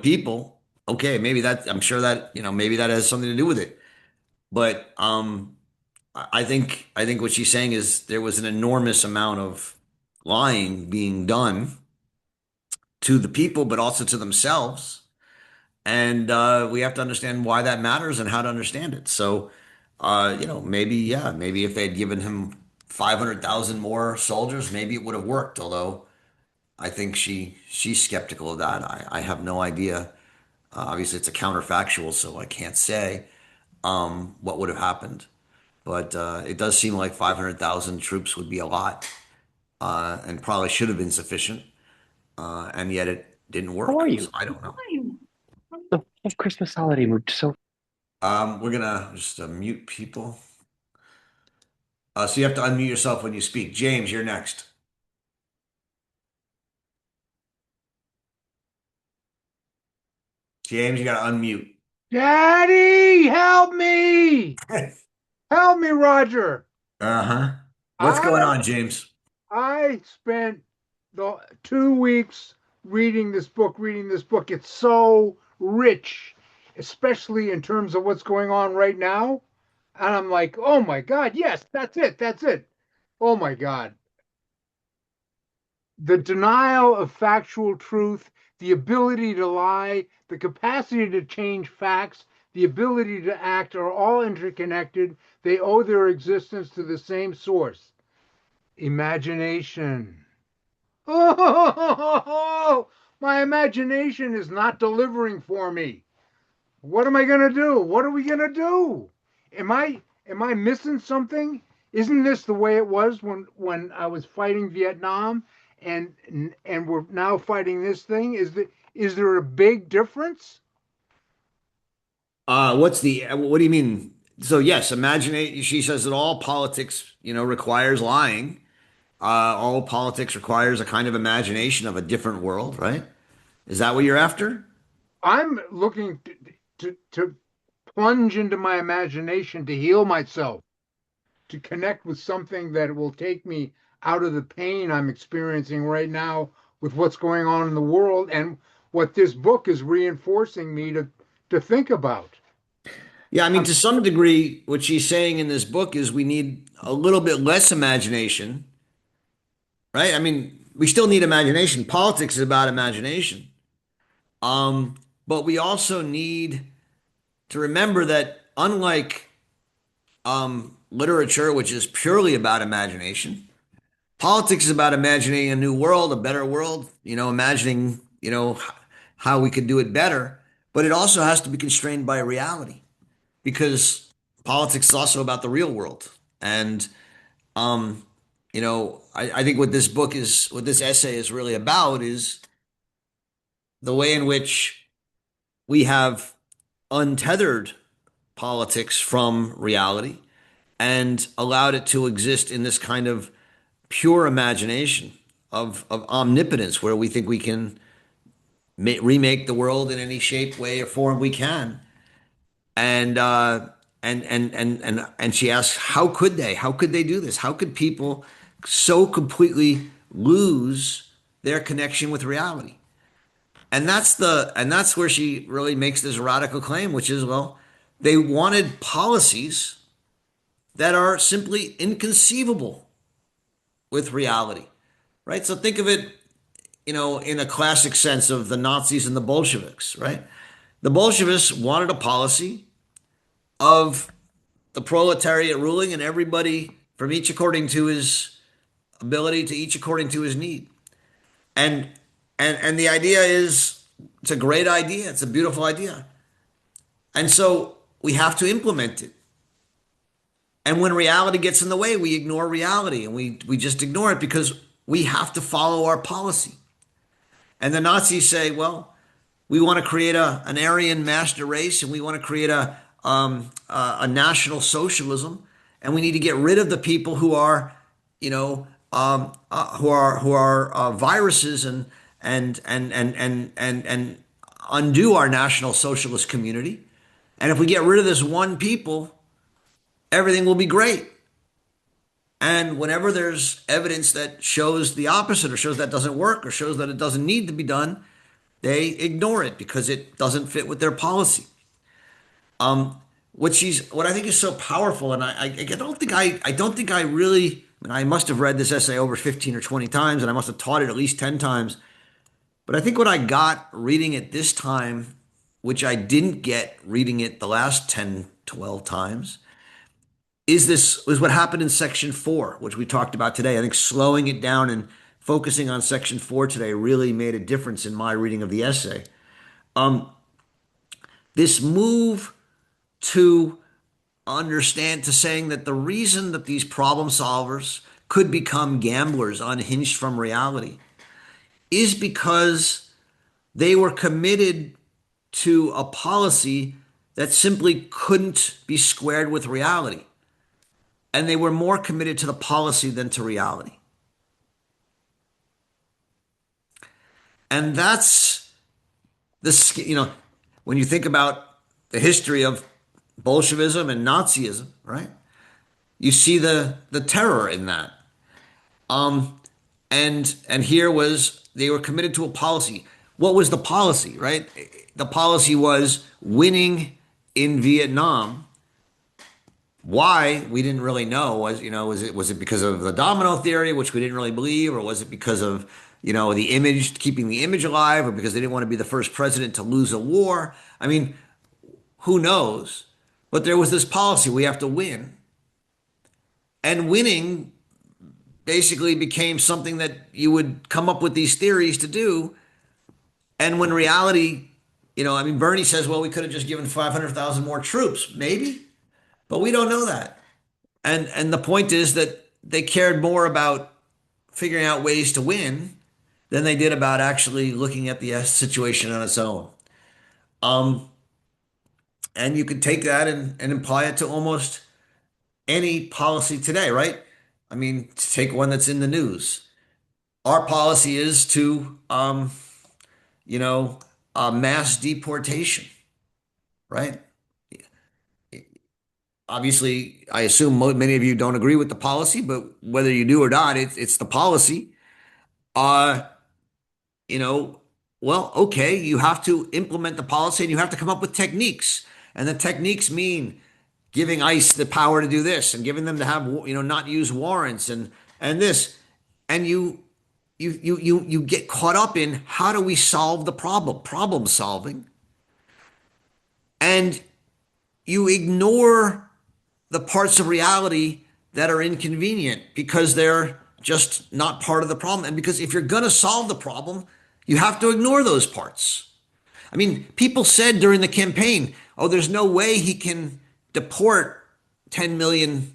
people. Okay, maybe that, I'm sure that, maybe that has something to do with it. But I think what she's saying is there was an enormous amount of lying being done to the people, but also to themselves. And we have to understand why that matters and how to understand it. So, maybe, yeah, maybe if they'd given him 500,000 more soldiers, maybe it would have worked. Although I think she's skeptical of that. I have no idea. Obviously, it's a counterfactual, so I can't say what would have happened. But it does seem like 500,000 troops would be a lot, and probably should have been sufficient, and yet it didn't How work. are So you? I don't know. The whole Christmas holiday moved so. We're gonna just mute people. So you have to unmute yourself when you speak. James, you're next. James, you gotta unmute. Daddy, help me! Help me, Roger. Uh-huh. What's going I on, James? I spent the 2 weeks reading this book, It's so rich, especially in terms of what's going on right now. And I'm like, oh my God, yes, that's it, that's it. Oh my God. The denial of factual truth, the ability to lie, the capacity to change facts, the ability to act are all interconnected. They owe their existence to the same source, imagination. Oh, my imagination is not delivering for me. What am I going to do? What are we going to do? Am I missing something? Isn't this the way it was when I was fighting Vietnam and and we're now fighting this thing? Is there a big difference? What do you mean? So yes, imagine she says that all politics, requires lying. All politics requires a kind of imagination of a different world, right? Is that what you're after? I'm looking to plunge into my imagination to heal myself, to connect with something that will take me out of the pain I'm experiencing right now with what's going on in the world and what this book is reinforcing me to think about. Yeah, I mean, I'm, to some degree, what she's saying in this book is we need a little bit less imagination, right? I mean, we still need imagination. Politics is about imagination. Um, but we also need to remember that unlike literature, which is purely about imagination, politics is about imagining a new world, a better world, imagining, how we could do it better. But it also has to be constrained by reality because politics is also about the real world. And, I think what this essay is really about is the way in which we have untethered politics from reality and allowed it to exist in this kind of pure imagination of omnipotence where we think we can remake the world in any shape, way, or form we can. And and she asks, how could they? How could they do this? How could people so completely lose their connection with reality? And that's where she really makes this radical claim, which is, well, they wanted policies that are simply inconceivable with reality, right? So think of it, in a classic sense of the Nazis and the Bolsheviks, right? The Bolsheviks wanted a policy of the proletariat ruling and everybody from each according to his ability to each according to his need. And and the idea is it's a great idea. It's a beautiful idea. And so we have to implement it. And when reality gets in the way, we ignore reality and we just ignore it because we have to follow our policy. And the Nazis say, well, we want to create an Aryan master race and we want to create a national socialism. And we need to get rid of the people who are, who are viruses and undo our national socialist community. And if we get rid of this one people, everything will be great. And whenever there's evidence that shows the opposite or shows that doesn't work or shows that it doesn't need to be done, they ignore it because it doesn't fit with their policy. What I think is so powerful, and I don't think I really, I mean, I must have read this essay over 15 or 20 times, and I must have taught it at least 10 times. But I think what I got reading it this time, which I didn't get reading it the last 10, 12 times, is what happened in section 4, which we talked about today. I think slowing it down and focusing on section 4 today really made a difference in my reading of the essay. This move to understand, to saying that the reason that these problem solvers could become gamblers unhinged from reality is because they were committed to a policy that simply couldn't be squared with reality. And they were more committed to the policy than to reality. And that's when you think about the history of Bolshevism and Nazism, right? You see the terror in that. And here was, they were committed to a policy. What was the policy, right? The policy was winning in Vietnam. Why, we didn't really know. Was it because of the domino theory, which we didn't really believe, or was it because of the image, keeping the image alive, or because they didn't want to be the first president to lose a war? I mean, who knows? But there was this policy: we have to win, and winning basically became something that you would come up with these theories to do. And when reality, Bernie says, well, we could have just given 500,000 more troops, maybe. But we don't know that. And the point is that they cared more about figuring out ways to win than they did about actually looking at the situation on its own. And you could take that and apply it to almost any policy today, right? I mean, to take one that's in the news. Our policy is to, mass deportation, right? Obviously, I assume many of you don't agree with the policy, but whether you do or not, it's the policy. Well, okay, you have to implement the policy and you have to come up with techniques. And the techniques mean giving ICE the power to do this and giving them to have, not use warrants and this. And you get caught up in, how do we solve the problem solving. And you ignore the parts of reality that are inconvenient because they're just not part of the problem. And because if you're going to solve the problem, you have to ignore those parts. I mean, people said during the campaign, oh, there's no way he can deport 10 million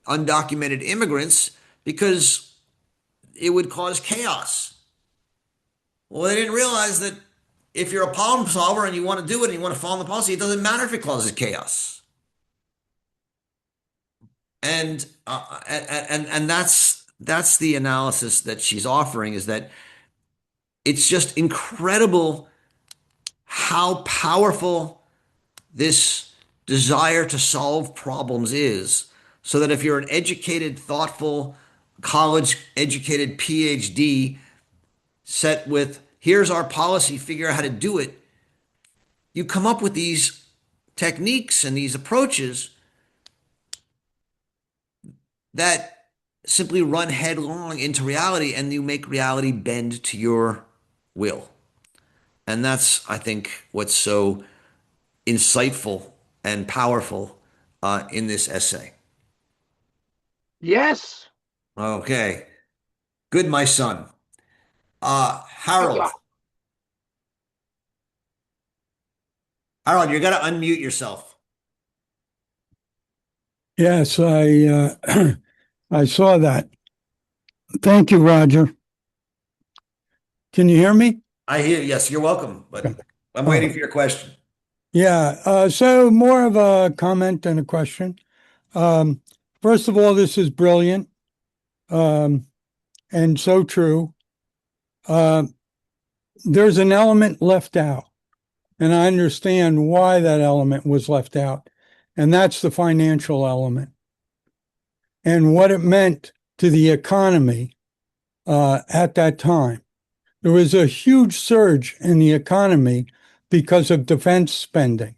undocumented immigrants because it would cause chaos. Well, they didn't realize that if you're a problem solver and you want to do it and you want to follow the policy, it doesn't matter if it causes chaos. And that's the analysis that she's offering, is that it's just incredible how powerful this desire to solve problems is. So that if you're an educated, thoughtful, college-educated PhD set with, here's our policy, figure out how to do it, you come up with these techniques and these approaches that simply run headlong into reality, and you make reality bend to your will. And that's, I think, what's so insightful and powerful in this essay. Yes. Okay. Good, my son. Harold. Harold, you're going to unmute yourself. Yes, I saw that. Thank you, Roger. Can you hear me? I hear. Yes, you're welcome. But I'm waiting for your question. Yeah. So more of a comment than a question. First of all, this is brilliant, and so true. There's an element left out, and I understand why that element was left out. and that's the financial element and what it meant to the economy at that time. There was a huge surge in the economy because of defense spending.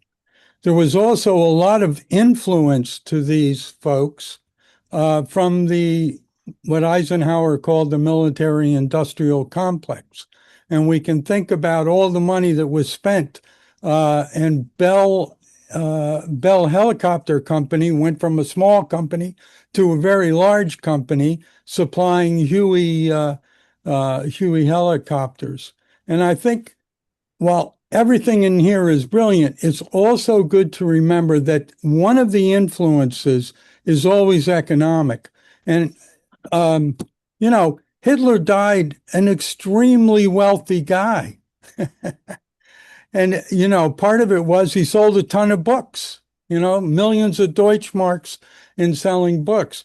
There was also a lot of influence to these folks from what Eisenhower called the military-industrial complex. And we can think about all the money that was spent. And Bell Helicopter Company went from a small company to a very large company supplying Huey helicopters. And I think, while everything in here is brilliant, it's also good to remember that one of the influences is always economic. And, Hitler died an extremely wealthy guy. And, part of it was he sold a ton of books, millions of Deutschmarks in selling books.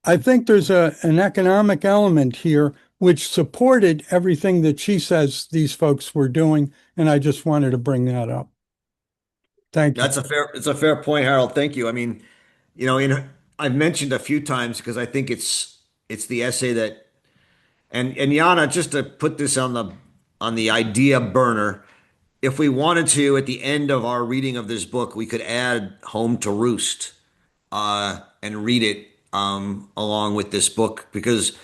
I think there's an economic element here which supported everything that she says these folks were doing, and I just wanted to bring that up. Thank you. It's a fair point, Harold. Thank you. I mean, I've mentioned a few times because I think it's the essay that, and Yana, just to put this on the idea burner, if we wanted to, at the end of our reading of this book, we could add Home to Roost and read it along with this book, because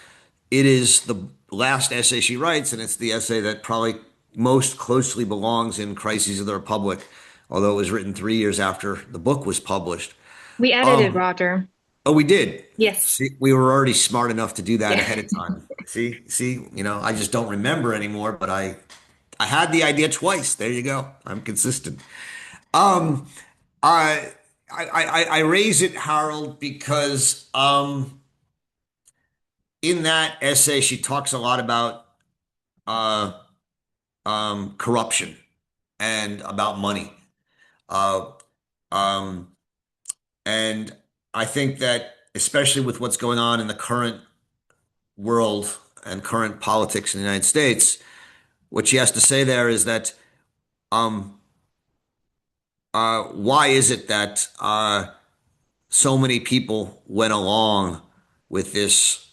it is the last essay she writes, and it's the essay that probably most closely belongs in Crises of the Republic, although it was written 3 years after the book was published. We edited, Roger. Oh, we did. Yes. See, we were already smart enough to do that Yeah. ahead of time. See, I just don't remember anymore, but I had the idea twice. There you go. I'm consistent. Um, I I raise it, Harold, because in that essay she talks a lot about uh, corruption and about money. Uh, um, and I think that, especially with what's going on in the current world and current politics in the United States, what she has to say there is that um, why is it that so many people went along with this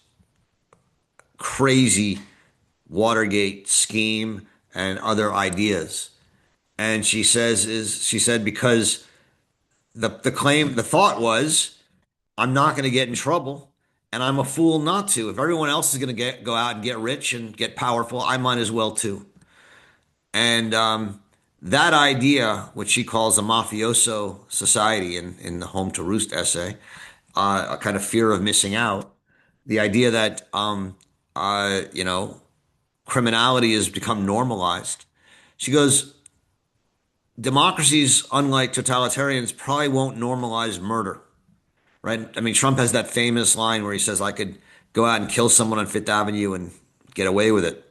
crazy Watergate scheme and other ideas? And she said, because the thought was, I'm not going to get in trouble, and I'm a fool not to. If everyone else is going to go out and get rich and get powerful, I might as well too. And that idea, which she calls a mafioso society in the Home to Roost essay, a kind of fear of missing out, the idea that criminality has become normalized. She goes, democracies, unlike totalitarians, probably won't normalize murder, right? I mean, Trump has that famous line where he says, I could go out and kill someone on Fifth Avenue and get away with it.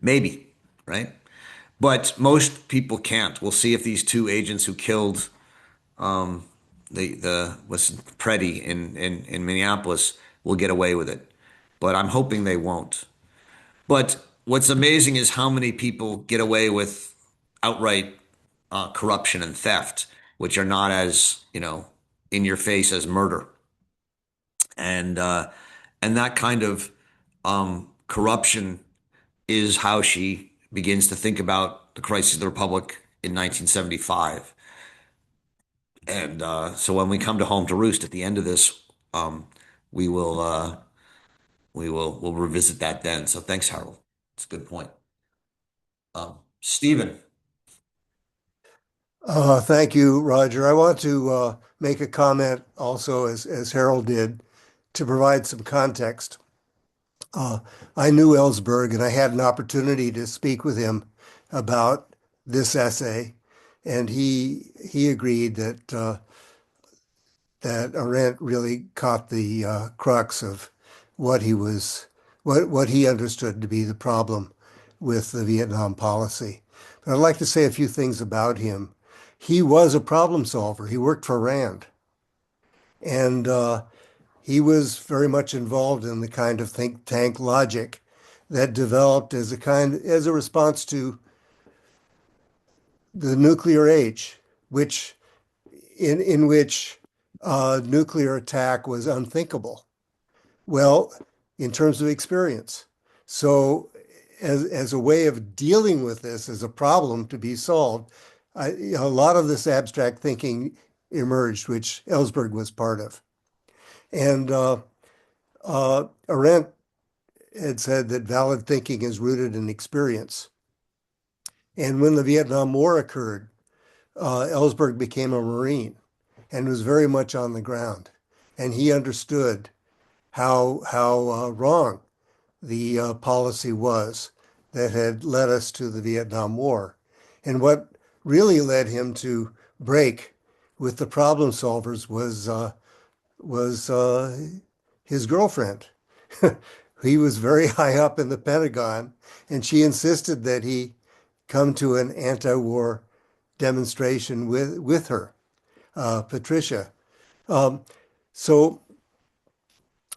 Maybe, right? But most people can't. We'll see if these two agents who killed Preddy in Minneapolis will get away with it. But I'm hoping they won't. But what's amazing is how many people get away with outright corruption and theft, which are not as, in your face as murder. And that kind of corruption is how she begins to think about the crisis of the Republic in 1975. And so when we come to Home to Roost at the end of this, we will we'll revisit that then. So thanks, Harold. It's a good point. Stephen. Thank you, Roger. I want to make a comment also, as Harold did, to provide some context. I knew Ellsberg, and I had an opportunity to speak with him about this essay, and he agreed that Arendt really caught the crux of what he understood to be the problem with the Vietnam policy. But I'd like to say a few things about him. He was a problem solver. He worked for Rand, and he was very much involved in the kind of think tank logic that developed as a response to the nuclear age, which in which nuclear attack was unthinkable. Well, in terms of experience. So as a way of dealing with this as a problem to be solved, a lot of this abstract thinking emerged, which Ellsberg was part of. And Arendt had said that valid thinking is rooted in experience. And when the Vietnam War occurred, Ellsberg became a Marine and was very much on the ground. And he understood how wrong the policy was that had led us to the Vietnam War. And what really led him to break with the problem solvers was his girlfriend. He was very high up in the Pentagon, and she insisted that he come to an anti-war demonstration with her, Patricia. So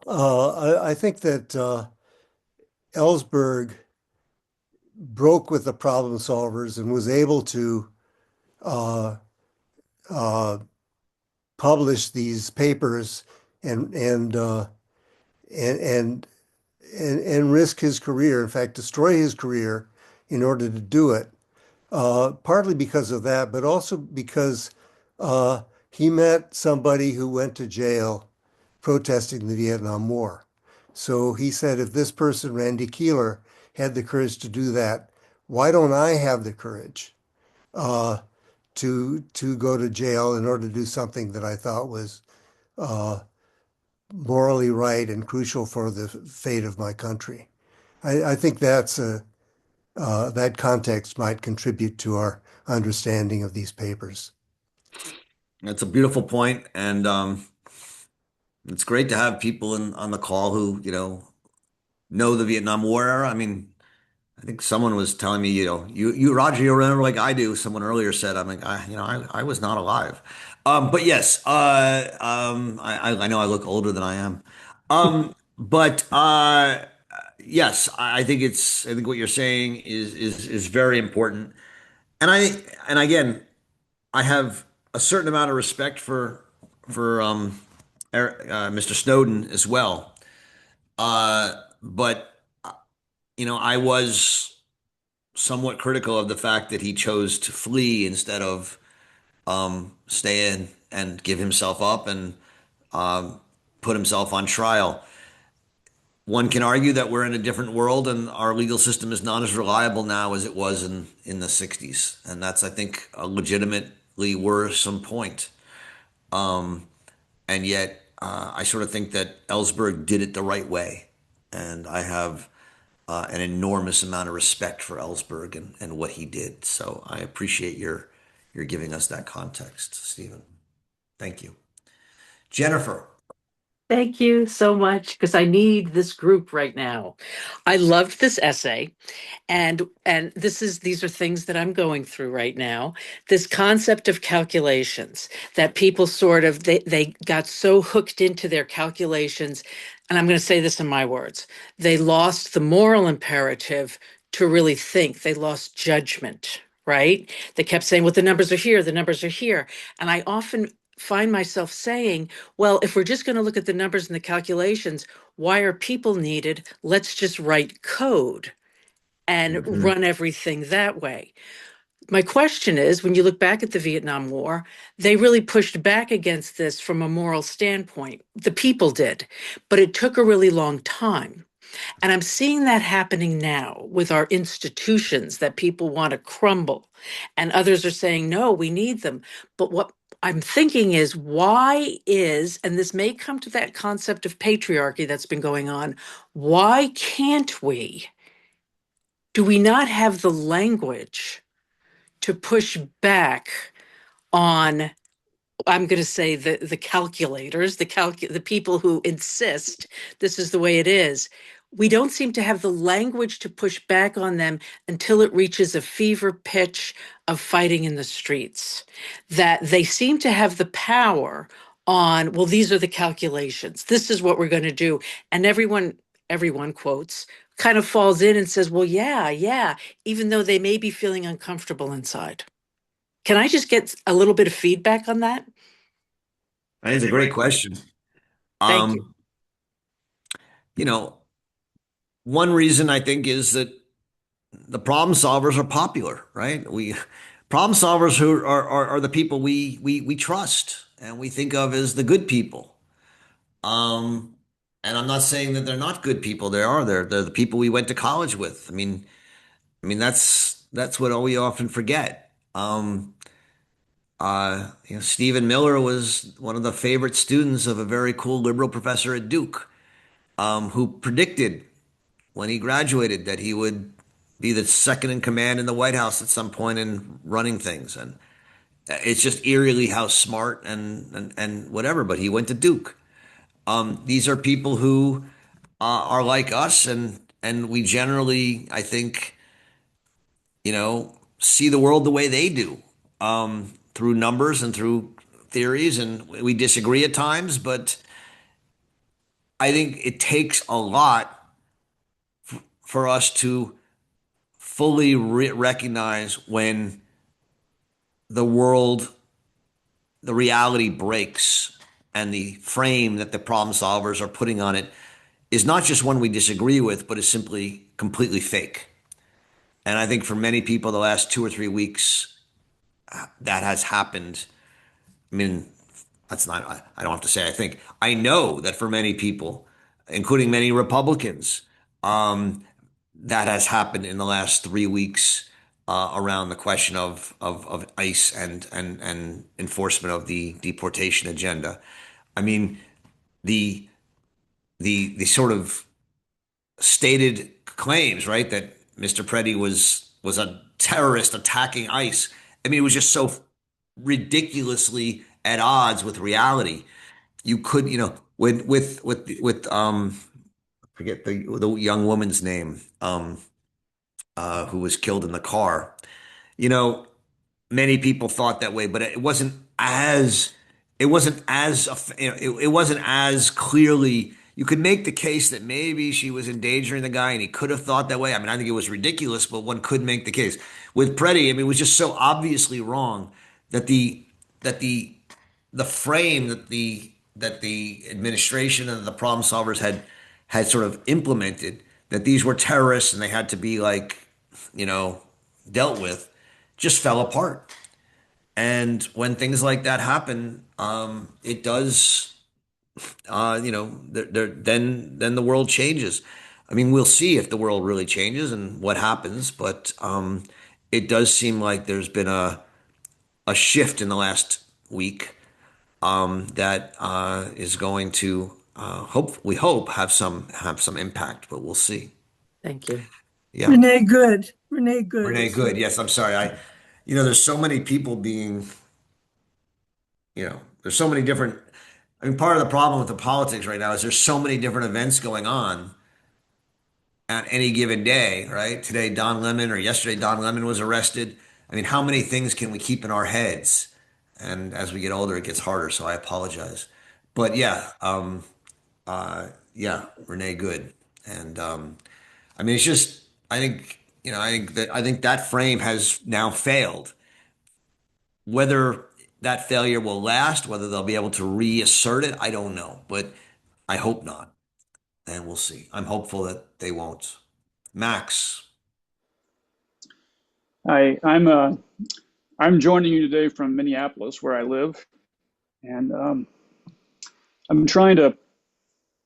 I think that Ellsberg broke with the problem solvers and was able to publish these papers and risk his career, in fact, destroy his career in order to do it. Partly because of that, but also because he met somebody who went to jail protesting the Vietnam War. So he said, if this person, Randy Keeler, had the courage to do that, why don't I have the courage to go to jail in order to do something that I thought was morally right and crucial for the fate of my country? I think that context might contribute to our understanding of these papers. That's a beautiful point, and it's great to have people on the call who, know the Vietnam War era. I mean, I think someone was telling me, you Roger, you remember like I do. Someone earlier said, I'm like, I was not alive. But yes, I know I look older than I am. But yes, I think what you're saying is very important. And and again, I have a certain amount of respect for Mr. Snowden as well. But I was somewhat critical of the fact that he chose to flee instead of stay in and give himself up and put himself on trial. One can argue that we're in a different world and our legal system is not as reliable now as it was in the 60s. And that's, I think, a legitimately worrisome point. And yet, I sort of think that Ellsberg did it the right way. And I have an enormous amount of respect for Ellsberg and what he did. So I appreciate your giving us that context, Stephen. Thank you. Jennifer. Thank you so much because I need this group right now. I loved this essay and these are things that I'm going through right now. This concept of calculations that people sort of they got so hooked into their calculations, and I'm going to say this in my words. They lost the moral imperative to really think. They lost judgment, right? They kept saying, well, the numbers are here, the numbers are here. And I often find myself saying, well, if we're just going to look at the numbers and the calculations, why are people needed? Let's just write code and run everything that way. My question is, when you look back at the Vietnam War, they really pushed back against this from a moral standpoint. The people did, but it took a really long time. And I'm seeing that happening now with our institutions that people want to crumble. And others are saying, no, we need them. But what I'm thinking is, and this may come to that concept of patriarchy that's been going on, why can't we? Do we not have the language to push back on, I'm going to say the calculators, the people who insist this is the way it is? We don't seem to have the language to push back on them until it reaches a fever pitch of fighting in the streets. That they seem to have the power on, well, these are the calculations. This is what we're going to do. And everyone quotes, kind of falls in and says, well, yeah, even though they may be feeling uncomfortable inside. Can I just get a little bit of feedback on that? I think it's a great question. Thank you. Um, you know, one reason I think is that the problem solvers are popular, right? We problem solvers who are the people we trust and we think of as the good people. Um, and I'm not saying that they're not good people. They are. They're the people we went to college with. I mean that's what we often forget. Stephen Miller was one of the favorite students of a very cool liberal professor at Duke, who predicted when he graduated that he would be the second in command in the White House at some point in running things. And it's just eerily how smart and whatever. But he went to Duke. These are people who are like us, and we generally, I think, see the world the way they do, through numbers and through theories, and we disagree at times, but I think it takes a lot for us to fully recognize when the world, the reality breaks, and the frame that the problem solvers are putting on it is not just one we disagree with, but is simply completely fake. And I think for many people, the last 2 or 3 weeks, that has happened. I mean, that's not, I don't have to say, I think. I know that for many people, including many Republicans, that has happened in the last 3 weeks, around the question of ICE and enforcement of the deportation agenda. I mean, the the sort of stated claims, right, that Mr. Preddy was a terrorist attacking ICE. I mean, it was just so ridiculously at odds with reality. You could, forget the young woman's name, who was killed in the car. You know, many people thought that way, but it wasn't as clearly. You could make the case that maybe she was endangering the guy and he could have thought that way. I mean, I think it was ridiculous, but one could make the case. With Preddy, I mean, it was just so obviously wrong that the frame that the administration and the problem solvers had sort of implemented, that these were terrorists and they had to be, like, you know, dealt with, just fell apart. And when things like that happen, it does, then the world changes. I mean, we'll see if the world really changes and what happens, but it does seem like there's been a shift in the last week, that is going to, we hope, have some impact, but we'll see. Thank you. Yeah. Renee Good. Renee Good. Renee Good. Yes, I'm sorry. There's so many people being, there's so many different. I mean, part of the problem with the politics right now is there's so many different events going on at any given day, right? Today, Don Lemon, or yesterday, Don Lemon was arrested. I mean, how many things can we keep in our heads? And as we get older, it gets harder. So I apologize. But yeah, Renee Good. And I mean, it's just, I think that frame has now failed. Whether that failure will last, whether they'll be able to reassert it, I don't know. But I hope not. And we'll see. I'm hopeful that they won't. Max. Hi, I'm joining you today from Minneapolis, where I live, and I'm trying to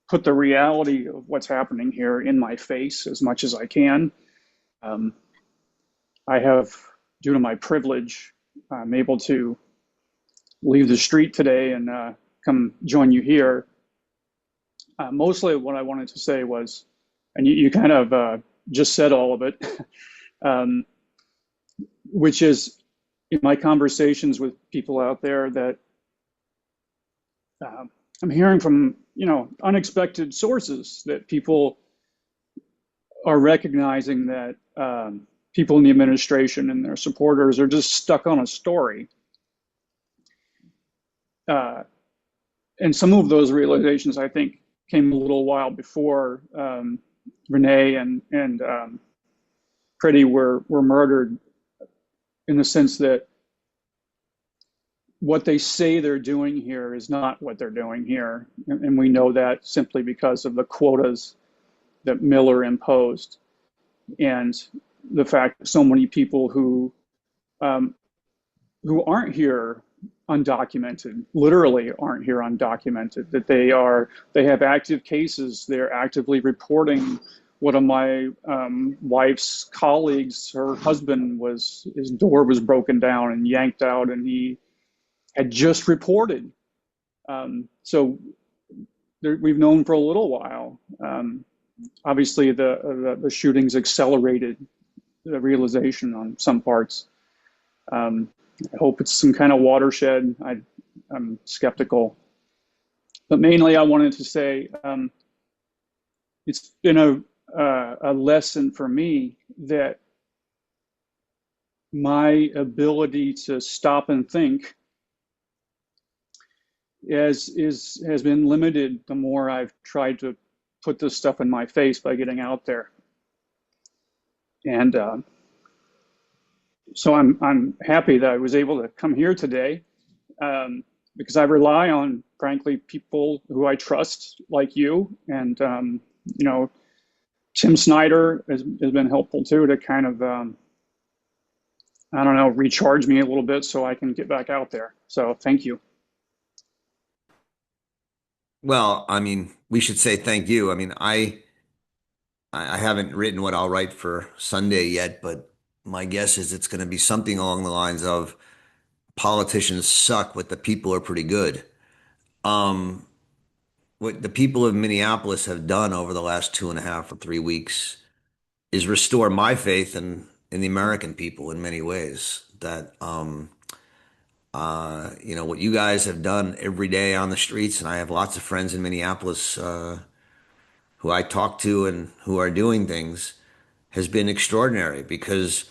put the reality of what's happening here in my face as much as I can. I have, due to my privilege, I'm able to leave the street today and come join you here. Mostly what I wanted to say was, and you kind of just said all of it, which is, in my conversations with people out there, that I'm hearing from, unexpected sources, that people are recognizing that people in the administration and their supporters are just stuck on a story. And some of those realizations, I think, came a little while before Renee and Preddy were murdered, in the sense that what they say they're doing here is not what they're doing here. And we know that simply because of the quotas that Miller imposed and the fact that so many people um, who aren't here undocumented, literally aren't here undocumented, that they have active cases, they're actively reporting. One of my wife's colleagues, her husband his door was broken down and yanked out, and he had just reported. So we've known for a little while. Obviously, the shootings accelerated the realization on some parts. I hope it's some kind of watershed. I'm skeptical. But mainly, I wanted to say it's been a lesson for me that my ability to stop and think has been limited the more I've tried to put this stuff in my face by getting out there. And so I'm happy that I was able to come here today because I rely on, frankly, people who I trust, like you, and Tim Snyder has been helpful too to kind of I don't know, recharge me a little bit so I can get back out there. So thank you. Well, I mean, we should say thank you. I mean, I haven't written what I'll write for Sunday yet, but my guess is it's going to be something along the lines of politicians suck, but the people are pretty good. Um, what the people of Minneapolis have done over the last 2.5 or 3 weeks is restore my faith in the American people in many ways. That what you guys have done every day on the streets, and I have lots of friends in Minneapolis who I talk to and who are doing things, has been extraordinary because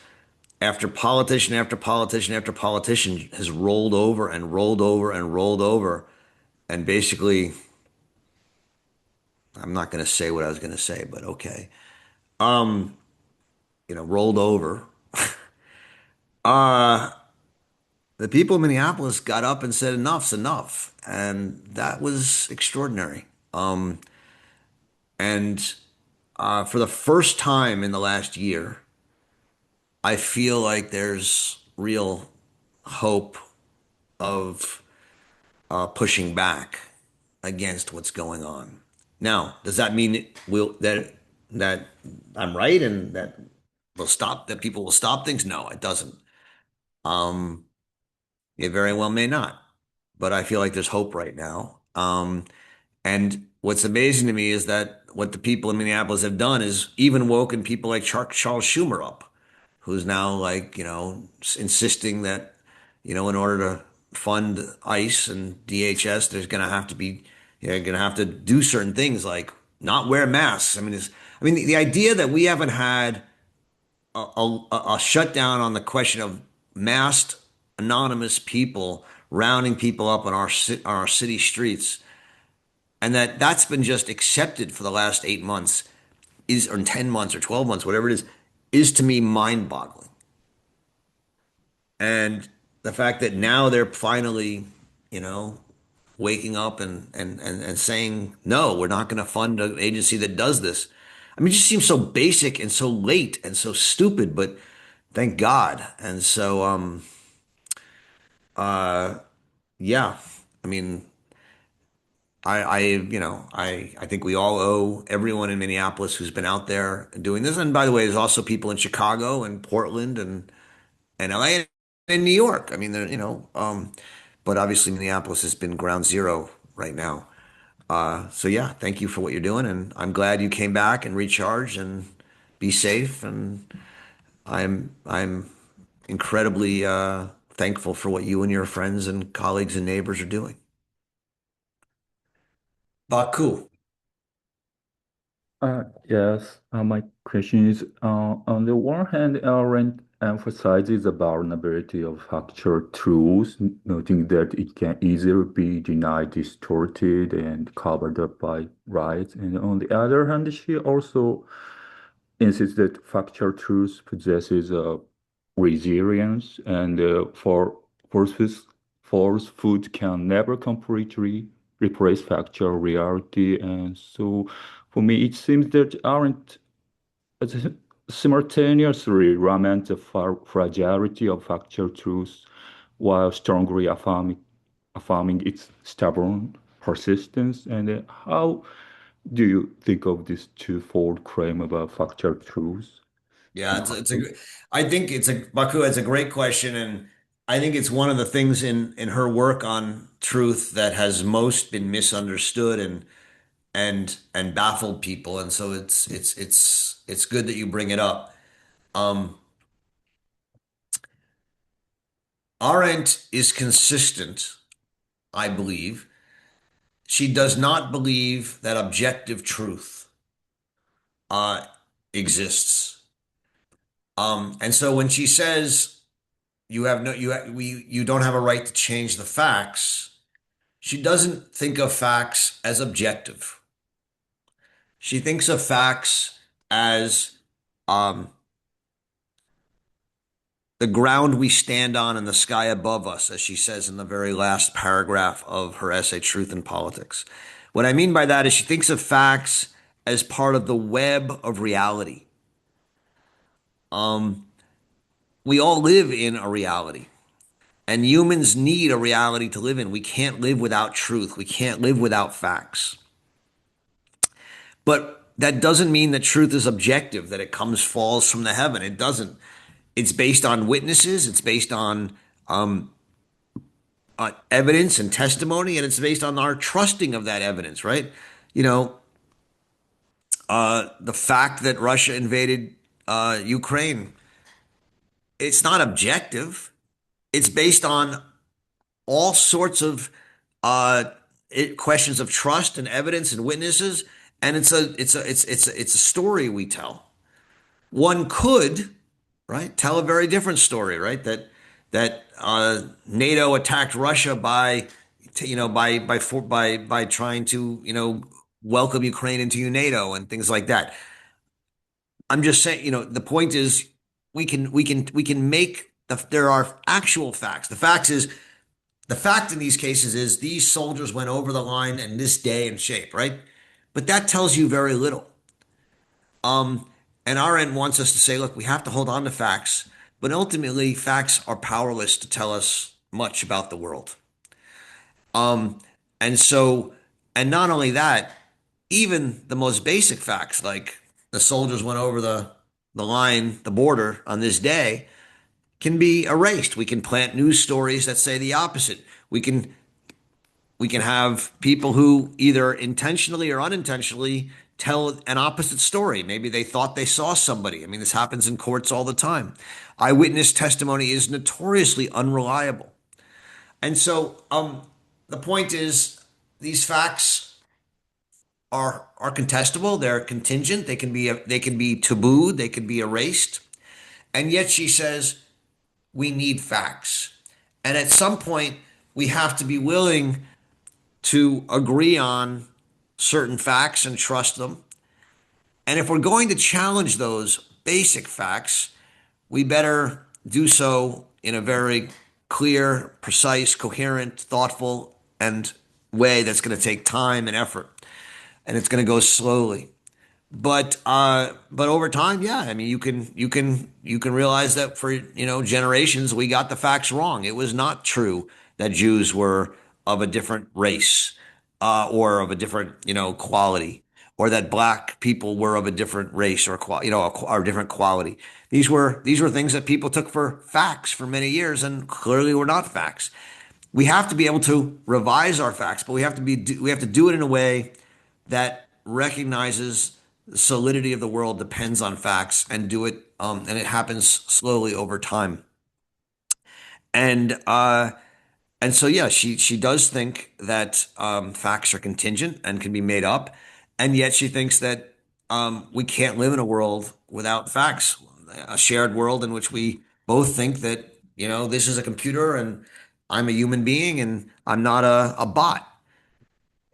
after politician after politician after politician has rolled over and rolled over and rolled over, and basically, I'm not going to say what I was going to say, but okay, rolled over. uh, the people of Minneapolis got up and said enough's enough, and that was extraordinary. And for the first time in the last year, I feel like there's real hope of pushing back against what's going on. Now, does that mean that I'm right and that people will stop things? No, it doesn't. Um, it very well may not, but I feel like there's hope right now. And what's amazing to me is that what the people in Minneapolis have done is even woken people like Charles Schumer up, who's now like, insisting that, in order to fund ICE and DHS, there's going to have to be, you're going to have to do certain things like not wear masks. The idea that we haven't had a shutdown on the question of masked anonymous people rounding people up on our city streets, and that's been just accepted for the last 8 months or 10 months or 12 months, whatever it is to me mind-boggling. And the fact that now they're finally, waking up and saying, no, we're not going to fund an agency that does this. It just seems so basic and so late and so stupid, but thank God. And so, yeah, I mean, I think we all owe everyone in Minneapolis who's been out there doing this. And by the way, there's also people in Chicago and Portland and LA and New York. But obviously Minneapolis has been ground zero right now. So yeah, thank you for what you're doing, and I'm glad you came back and recharged and be safe. And I'm incredibly thankful for what you and your friends and colleagues and neighbors are doing. Baku. Yes, my question is, on the one hand, Arendt emphasizes the vulnerability of factual truths, noting that it can easily be denied, distorted, and covered up by rights. And on the other hand, she also insists that factual truth possesses a resilience and force food can never completely replace factual reality. And so for me, it seems that Arendt simultaneously laments the fragility of factual truth while strongly affirming its stubborn persistence. And how do you think of this twofold claim about factual truth? Yeah, I think Baku, it's a great question. And I think it's one of the things in her work on truth that has most been misunderstood and baffled people. And so it's good that you bring it up. Arendt is consistent, I believe. She does not believe that objective truth uh, exists. And so when she says you don't have a right to change the facts, she doesn't think of facts as objective. She thinks of facts as um, the ground we stand on and the sky above us, as she says in the very last paragraph of her essay, Truth and Politics. What I mean by that is she thinks of facts as part of the web of reality. We all live in a reality, and humans need a reality to live in. We can't live without truth. We can't live without facts. But that doesn't mean that truth is objective, that it falls from the heaven. It doesn't. It's based on witnesses. It's based on evidence and testimony, and it's based on our trusting of that evidence, right? You know, the fact that Russia invaded Ukraine, it's not objective. It's based on all sorts of questions of trust and evidence and witnesses, and it's a story we tell. One could, right, tell a very different story, right? That NATO attacked Russia by trying to welcome Ukraine into NATO and things like that. I'm just saying, the point is we can make there are actual facts. The fact in these cases is these soldiers went over the line in this day and shape, right? But that tells you very little. And our end wants us to say, look, we have to hold on to facts, but ultimately facts are powerless to tell us much about the world. And so, and not only that, even the most basic facts, like the soldiers went over the line, the border on this day, can be erased. We can plant news stories that say the opposite. We can have people who either intentionally or unintentionally tell an opposite story. Maybe they thought they saw somebody. I mean, this happens in courts all the time. Eyewitness testimony is notoriously unreliable. And so the point is these facts are contestable. They're contingent. They can be tabooed. They can be erased. And yet she says we need facts. And at some point, we have to be willing to agree on certain facts and trust them. And if we're going to challenge those basic facts, we better do so in a very clear, precise, coherent, thoughtful, and way that's going to take time and effort. And it's going to go slowly. But over time, yeah, I mean, you can realize that for generations we got the facts wrong. It was not true that Jews were of a different race or of a different quality, or that black people were of a different race or or different quality. These were things that people took for facts for many years, and clearly were not facts. We have to be able to revise our facts, but we have to do it in a way that recognizes the solidity of the world depends on facts, and do it, and it happens slowly over time. And so yeah, she does think that facts are contingent and can be made up, and yet she thinks that we can't live in a world without facts, a shared world in which we both think that this is a computer and I'm a human being and I'm not a bot.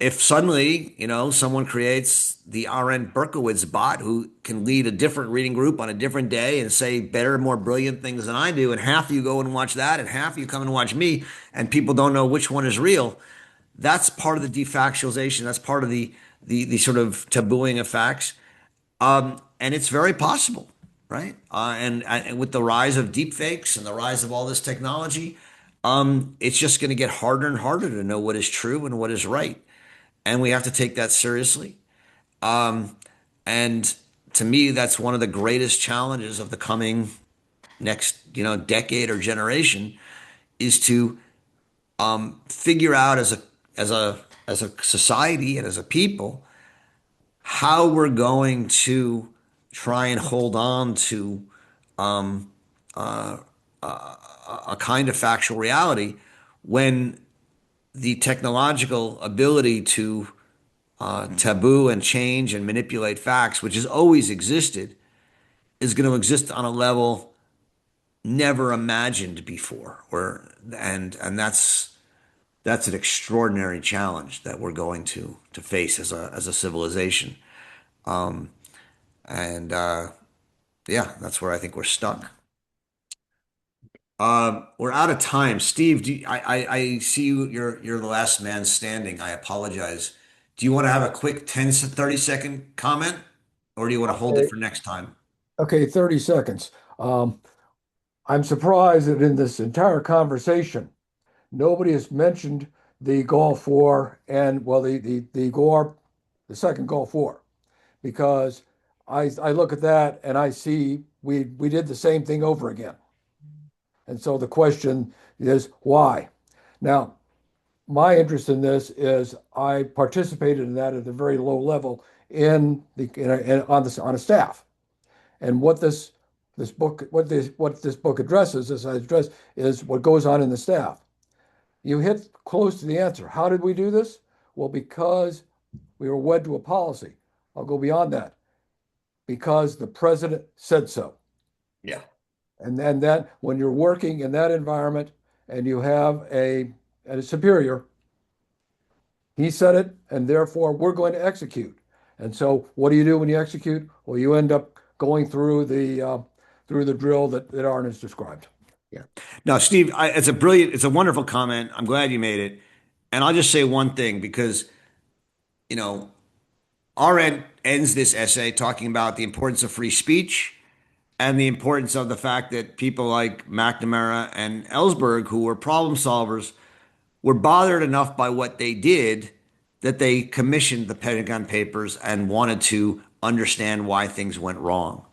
if suddenly, someone creates the Arendt Berkowitz bot who can lead a different reading group on a different day and say better, more brilliant things than I do, and half of you go and watch that, and half of you come and watch me, and people don't know which one is real, that's part of the defactualization. That's part of the sort of tabooing of facts. And it's very possible, right? And with the rise of deep fakes and the rise of all this technology, it's just going to get harder and harder to know what is true and what is right. And we have to take that seriously. And to me, that's one of the greatest challenges of the coming next, decade or generation, is to figure out as a society and as a people how we're going to try and hold on to a kind of factual reality when the technological ability to taboo and change and manipulate facts, which has always existed, is going to exist on a level never imagined before. And that's an extraordinary challenge that we're going to face as a civilization. And yeah, that's where I think we're stuck. We're out of time. Steve, I see you're the last man standing. I apologize. Do you want to have a quick 10 to 30-second comment, or do you want to hold it for next time? Okay, 30 seconds. I'm surprised that in this entire conversation, nobody has mentioned the Gulf War and, well, the second Gulf War, because I look at that and I see we did the same thing over again. And so the question is why? Now, my interest in this is I participated in that at a very low level on a staff. And what this book addresses, as I address, is what goes on in the staff. You hit close to the answer. How did we do this? Well, because we were wed to a policy. I'll go beyond that. Because the president said so. Yeah. And then that when you're working in that environment and you have a superior, he said it, and therefore we're going to execute. And so what do you do when you execute? Well, you end up going through the drill that Arendt has described. Yeah. No, Steve, it's a wonderful comment. I'm glad you made it. And I'll just say one thing, because, Arendt ends this essay talking about the importance of free speech and the importance of the fact that people like McNamara and Ellsberg, who were problem solvers, were bothered enough by what they did that they commissioned the Pentagon Papers and wanted to understand why things went wrong.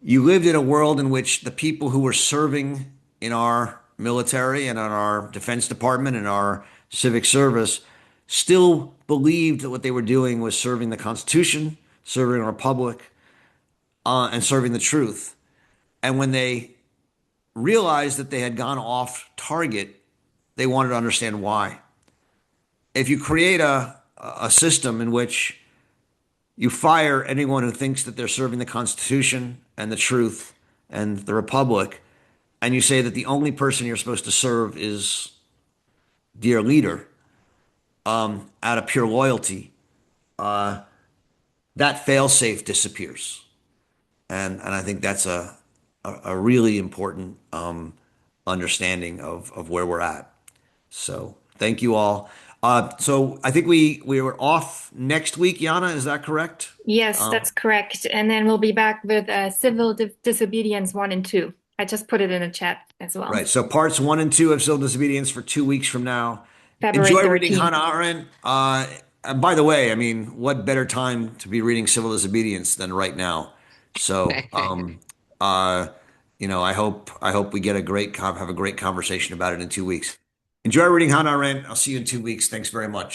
You lived in a world in which the people who were serving in our military and in our Defense Department and our civic service still believed that what they were doing was serving the Constitution, serving a republic, and serving the truth. And when they realized that they had gone off target, they wanted to understand why. If you create a system in which you fire anyone who thinks that they're serving the Constitution and the truth and the republic, and you say that the only person you're supposed to serve is dear leader, out of pure loyalty, that fail-safe disappears. And I think that's a really important understanding of where we're at. So thank you all. So I think we were off next week, Yana, is that correct? Yes, that's correct. And then we'll be back with civil disobedience 1 and 2. I just put it in a chat as well. Right. So parts 1 and 2 of civil disobedience for 2 weeks from now. February Enjoy 13th. reading Hannah Arendt. And by the way, I mean, what better time to be reading civil disobedience than right now? So, I hope we get have a great conversation about it in 2 weeks. Enjoy reading Hannah Arendt. I'll see you in 2 weeks. Thanks very much.